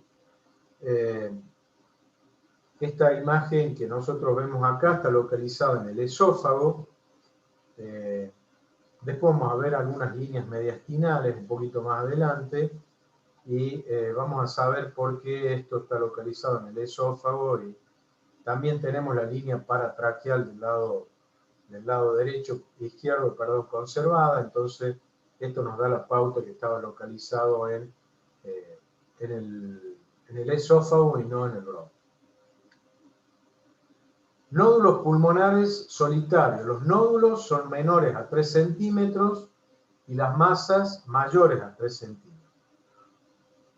Esta imagen que nosotros vemos acá está localizada en el esófago. Después vamos a ver algunas líneas mediastinales un poquito más adelante, y vamos a saber por qué esto está localizado en el esófago. Y también tenemos la línea paratraqueal del lado izquierdo, conservada. Entonces esto nos da la pauta que estaba localizado en el esófago y no en el bronco. Nódulos pulmonares solitarios. Los nódulos son menores a 3 centímetros y las masas mayores a 3 centímetros.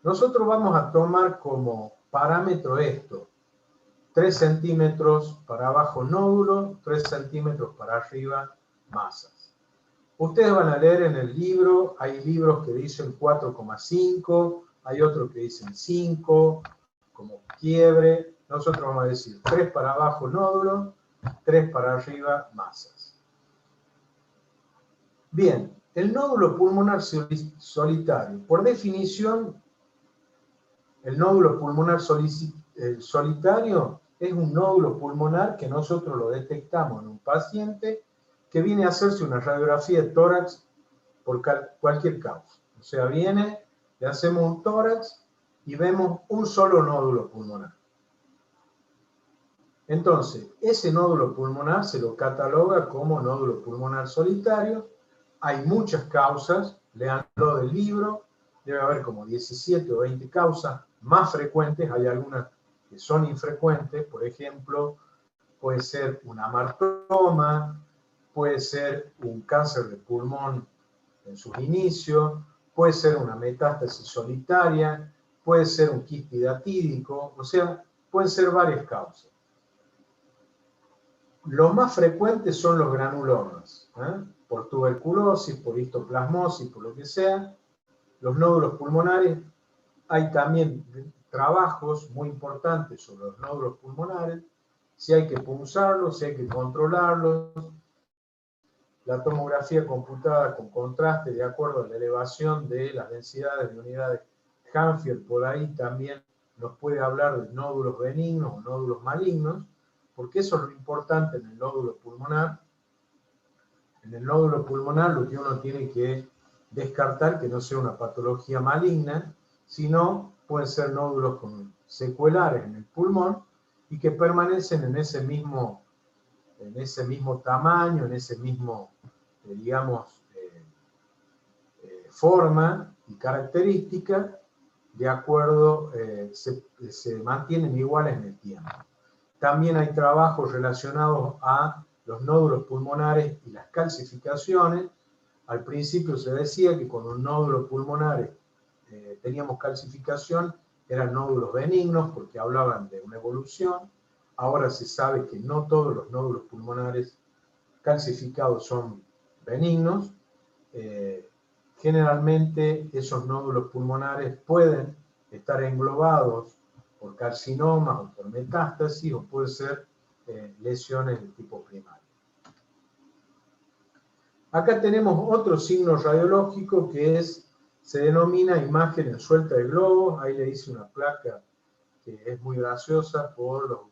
Nosotros vamos a tomar como parámetro esto: 3 centímetros para abajo nódulo, 3 centímetros para arriba masas. Ustedes van a leer en el libro, hay libros que dicen 4,5, hay otros que dicen 5, como quiebre. Nosotros vamos a decir 3 para abajo nódulo, 3 para arriba masas. Bien, el nódulo pulmonar solitario. Por definición, el nódulo pulmonar solitario es un nódulo pulmonar que nosotros lo detectamos en un paciente que viene a hacerse una radiografía de tórax por cualquier causa. O sea, viene, le hacemos un tórax y vemos un solo nódulo pulmonar. Entonces, ese nódulo pulmonar se lo cataloga como nódulo pulmonar solitario. Hay muchas causas, leanlo del libro, debe haber como 17 o 20 causas más frecuentes. Hay algunas que son infrecuentes, por ejemplo, puede ser un amartoma, puede ser un cáncer de pulmón en sus inicios, puede ser una metástasis solitaria, puede ser un quiste hidatídico, o sea, pueden ser varias causas. Los más frecuentes son los granulomas, por tuberculosis, por histoplasmosis, por lo que sea. Los nódulos pulmonares, hay también trabajos muy importantes sobre los nódulos pulmonares, si hay que punzarlos, si hay que controlarlos. La tomografía computada con contraste de acuerdo a la elevación de las densidades de unidades Hanfield, por ahí también nos puede hablar de nódulos benignos o nódulos malignos, porque eso es lo importante en el nódulo pulmonar. En el nódulo pulmonar lo que uno tiene que descartar que no sea una patología maligna, sino pueden ser nódulos secuelares en el pulmón y que permanecen en ese mismo tamaño, en ese mismo, digamos, forma y característica, de acuerdo, se mantienen iguales en el tiempo. También hay trabajos relacionados a los nódulos pulmonares y las calcificaciones. Al principio se decía que cuando un nódulo pulmonar teníamos calcificación, eran nódulos benignos porque hablaban de una evolución. Ahora se sabe que no todos los nódulos pulmonares calcificados son benignos. Generalmente esos nódulos pulmonares pueden estar englobados por carcinomas o por metástasis, o puede ser lesiones de tipo primario. Acá tenemos otro signo radiológico que se denomina imagen en suelta de globos. Ahí le hice una placa que es muy graciosa por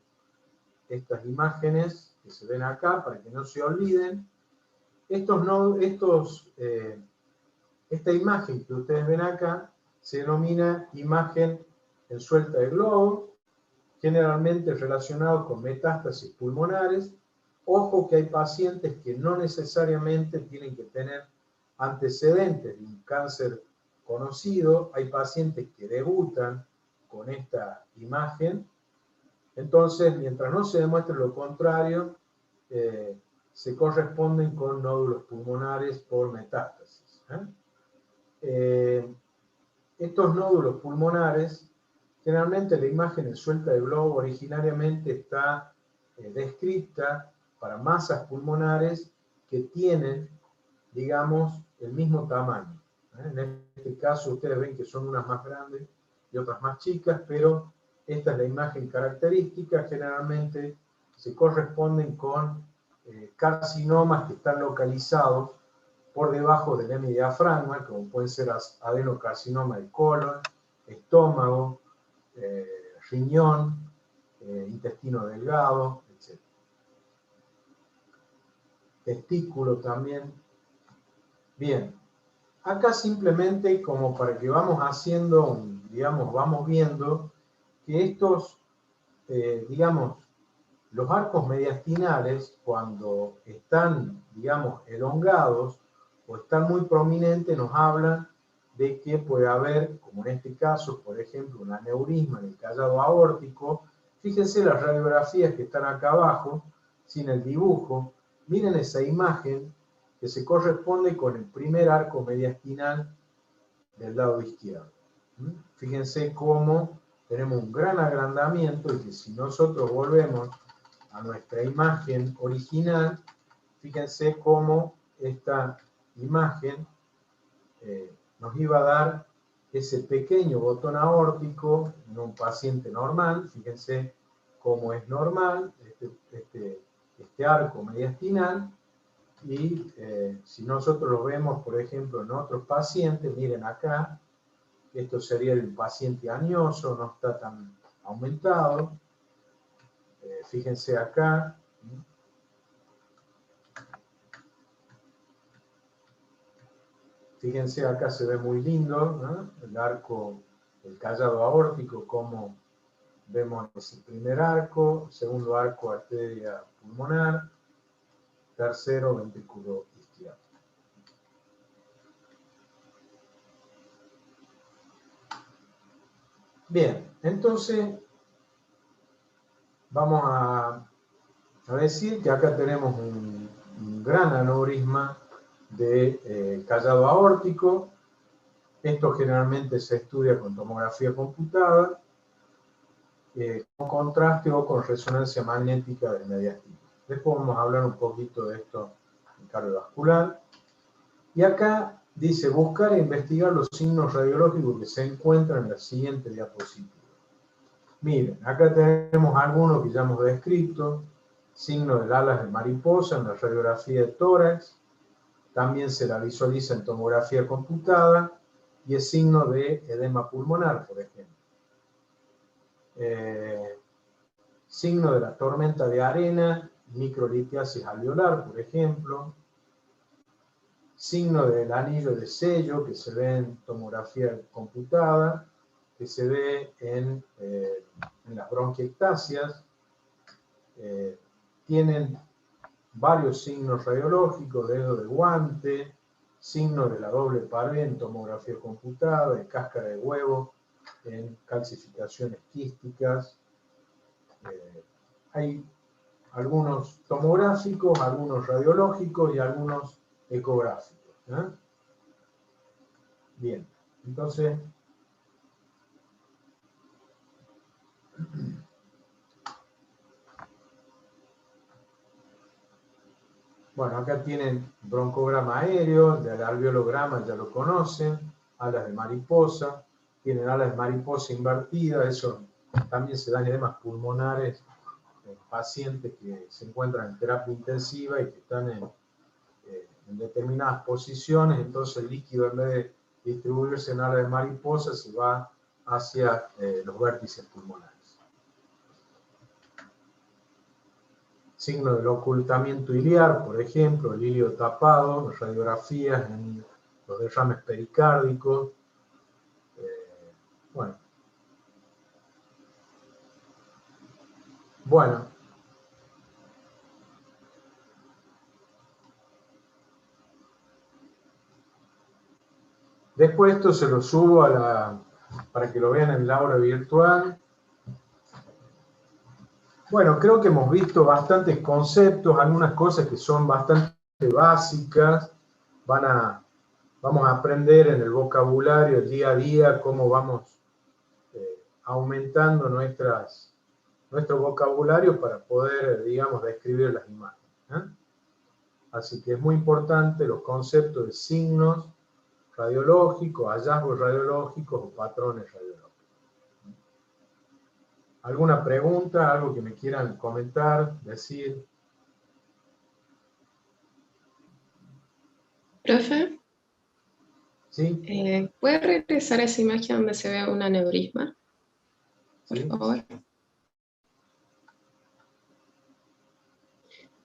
estas imágenes que se ven acá, para que no se olviden. Esta imagen que ustedes ven acá se denomina imagen en suelta de globos, generalmente relacionado con metástasis pulmonares. Ojo que hay pacientes que no necesariamente tienen que tener antecedentes de un cáncer conocido. Hay pacientes que debutan con esta imagen. Entonces, mientras no se demuestre lo contrario, se corresponden con nódulos pulmonares por metástasis. Estos nódulos pulmonares, generalmente la imagen en suelta de globo originariamente está descrita para masas pulmonares que tienen, digamos, el mismo tamaño. En este caso ustedes ven que son unas más grandes y otras más chicas, pero esta es la imagen característica. Generalmente se corresponden con carcinomas que están localizados por debajo del hemidiafragma, como pueden ser adenocarcinoma de colon, estómago, riñón, intestino delgado, etc. Testículo también. Bien, acá simplemente como para que vamos haciendo, digamos, vamos viendo que estos, digamos, los arcos mediastinales, cuando están, digamos, elongados o están muy prominentes, nos hablan de que puede haber, como en este caso, por ejemplo, un aneurisma en el callado aórtico. Fíjense las radiografías que están acá abajo, sin el dibujo. Miren esa imagen que se corresponde con el primer arco mediastinal del lado izquierdo. Fíjense cómo tenemos un gran agrandamiento, y que si nosotros volvemos a nuestra imagen original, fíjense cómo esta imagen nos iba a dar ese pequeño botón aórtico en un paciente normal. Fíjense cómo es normal este arco mediastinal, y si nosotros lo vemos, por ejemplo, en otros pacientes, miren acá, esto sería el paciente añoso, no está tan aumentado. Fíjense acá. Fíjense acá, se ve muy lindo, ¿no? El arco, el callado aórtico, como vemos ese primer arco, segundo arco, arteria pulmonar, tercero, ventrículo izquierdo. Bien, entonces vamos a decir que acá tenemos un gran aneurisma de callado aórtico. Esto generalmente se estudia con tomografía computada, con contraste o con resonancia magnética del mediastino. Después vamos a hablar un poquito de esto en cardiovascular. Y acá dice buscar e investigar los signos radiológicos que se encuentran en la siguiente diapositiva. Miren, acá tenemos algunos que ya hemos descrito: signo del alas de mariposa en la radiografía de tórax, también se la visualiza en tomografía computada, y es signo de edema pulmonar, por ejemplo. Signo de la tormenta de arena, microlitiasis alveolar, por ejemplo. Signo del anillo de sello, que se ve en tomografía computada, que se ve en las bronquiectasias. Tienen varios signos radiológicos: dedo de guante, signo de la doble pared en tomografía computada, de cáscara de huevo en calcificaciones quísticas, hay algunos tomográficos, algunos radiológicos y algunos ecográficos. Bien, entonces, bueno, acá tienen broncograma aéreo, el alveolograma ya lo conocen, alas de mariposa, tienen alas de mariposa invertidas, eso también se da en edemas pulmonares en pacientes que se encuentran en terapia intensiva y que están en determinadas posiciones, entonces el líquido en vez de distribuirse en alas de mariposa se va hacia los vértices pulmonares. Signo del ocultamiento iliar, por ejemplo, el ilio tapado, radiografías en los derrames pericárdicos. Bueno. Después esto se lo subo para que lo vean en la aula virtual. Bueno, creo que hemos visto bastantes conceptos, algunas cosas que son bastante básicas. Vamos a aprender en el vocabulario, el día a día, cómo vamos aumentando nuestro vocabulario para poder, digamos, describir las imágenes. Así que es muy importante los conceptos de signos radiológicos, hallazgos radiológicos o patrones radiológicos. ¿Alguna pregunta, algo que me quieran comentar, decir? Profe, ¿sí? ¿puede regresar a esa imagen donde se ve un aneurisma? Por favor.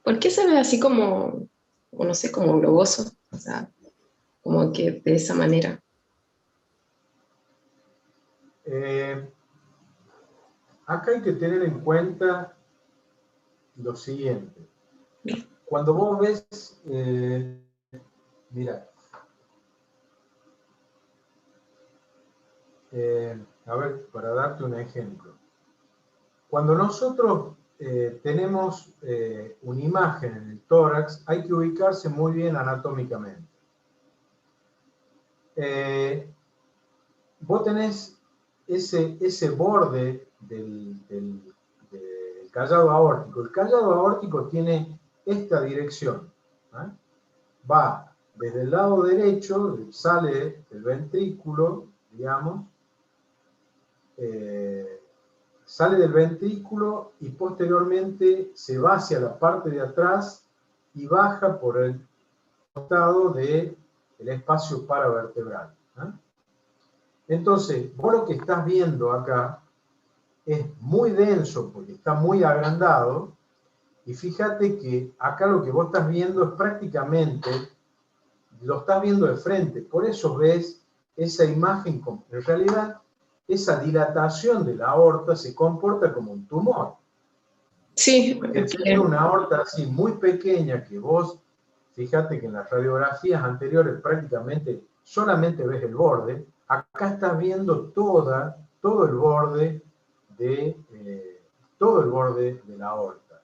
¿Por qué se ve así como, no sé, como globoso? O sea, como que de esa manera. Acá hay que tener en cuenta lo siguiente. Cuando vos ves, mira, a ver, para darte un ejemplo. Cuando nosotros tenemos una imagen en el tórax, hay que ubicarse muy bien anatómicamente. Vos tenés ese borde del callado aórtico. El callado aórtico tiene esta dirección. Va desde el lado derecho, sale del ventrículo, digamos, sale del ventrículo y posteriormente se va hacia la parte de atrás y baja por el costado del espacio paravertebral. Entonces, vos lo que estás viendo acá es muy denso porque está muy agrandado, y fíjate que acá lo que vos estás viendo es prácticamente, lo estás viendo de frente, por eso ves esa imagen, en realidad esa dilatación de la aorta se comporta como un tumor. Sí. Porque tiene una aorta así muy pequeña que vos, fíjate que en las radiografías anteriores prácticamente solamente ves el borde, acá estás viendo todo el borde de la aorta.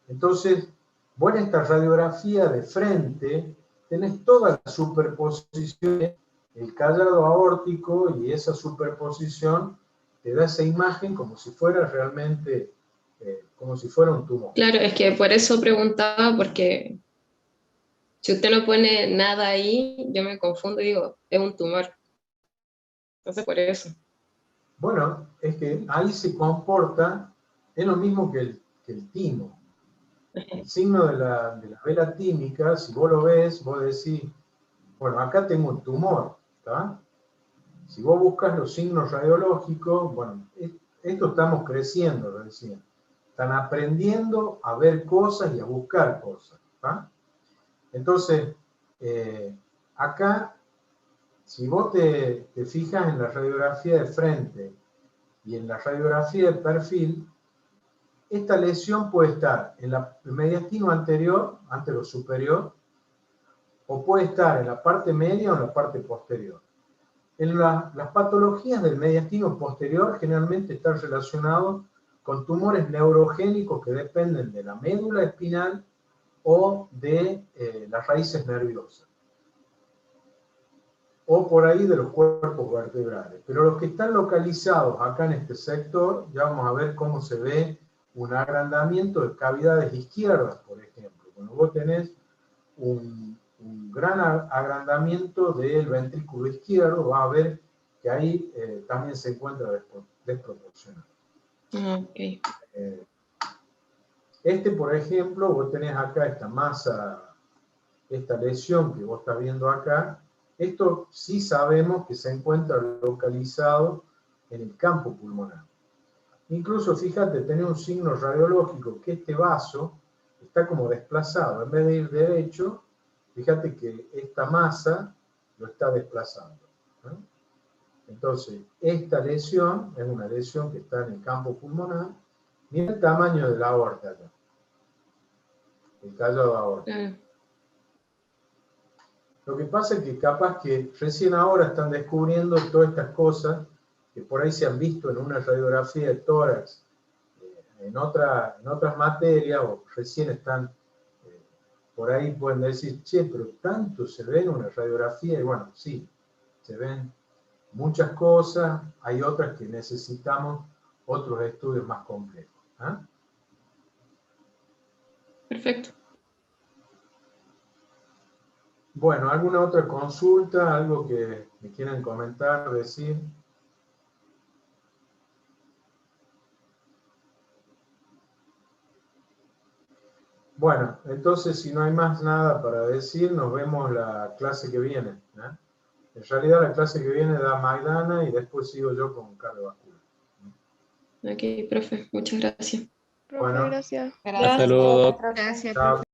Entonces, vos en esta radiografía de frente tenés toda la superposición, el callado aórtico, y esa superposición te da esa imagen como si fuera realmente, como si fuera un tumor. Claro, es que por eso preguntaba, porque si usted no pone nada ahí, yo me confundo y digo, es un tumor. Entonces, por eso. Bueno, es que ahí se comporta, es lo mismo que el timo. El signo de la vela tímica, si vos lo ves, vos decís, bueno, acá tengo un tumor, ¿está? Si vos buscas los signos radiológicos, bueno, esto estamos creciendo recién. Están aprendiendo a ver cosas y a buscar cosas, ¿está? Entonces, acá, si vos te fijas en la radiografía de frente y en la radiografía de perfil, esta lesión puede estar en el mediastino anterior, ante lo superior, o puede estar en la parte media o en la parte posterior. En las patologías del mediastino posterior generalmente están relacionados con tumores neurogénicos que dependen de la médula espinal o de las raíces nerviosas, o por ahí de los cuerpos vertebrales. Pero los que están localizados acá en este sector, ya vamos a ver cómo se ve un agrandamiento de cavidades izquierdas, por ejemplo. Cuando vos tenés un gran agrandamiento del ventrículo izquierdo, vas a ver que ahí también se encuentra desproporcionado. Ok. Este, por ejemplo, vos tenés acá esta masa, esta lesión que vos estás viendo acá. Esto sí sabemos que se encuentra localizado en el campo pulmonar. Incluso, fíjate, tiene un signo radiológico que este vaso está como desplazado. En vez de ir derecho, fíjate que esta masa lo está desplazando, ¿no? Entonces, esta lesión es una lesión que está en el campo pulmonar. Mira el tamaño de la aorta acá. El callado aórtico. Lo que pasa es que capaz que recién ahora están descubriendo todas estas cosas que por ahí se han visto en una radiografía de tórax, en otras materias, o recién están, por ahí pueden decir, che, pero tanto se ve en una radiografía, y bueno, sí, se ven muchas cosas, hay otras que necesitamos otros estudios más complejos. ¿Ah? Perfecto. Bueno, ¿alguna otra consulta? ¿Algo que me quieran comentar, decir? Bueno, entonces si no hay más nada para decir, nos vemos la clase que viene, ¿eh? En realidad la clase que viene da Maidana y después sigo yo con cardiovascular. Ok, profe, muchas gracias. Profe, Bueno. gracias. Gracias. Hasta luego, Doc. Gracias, Chao. profe.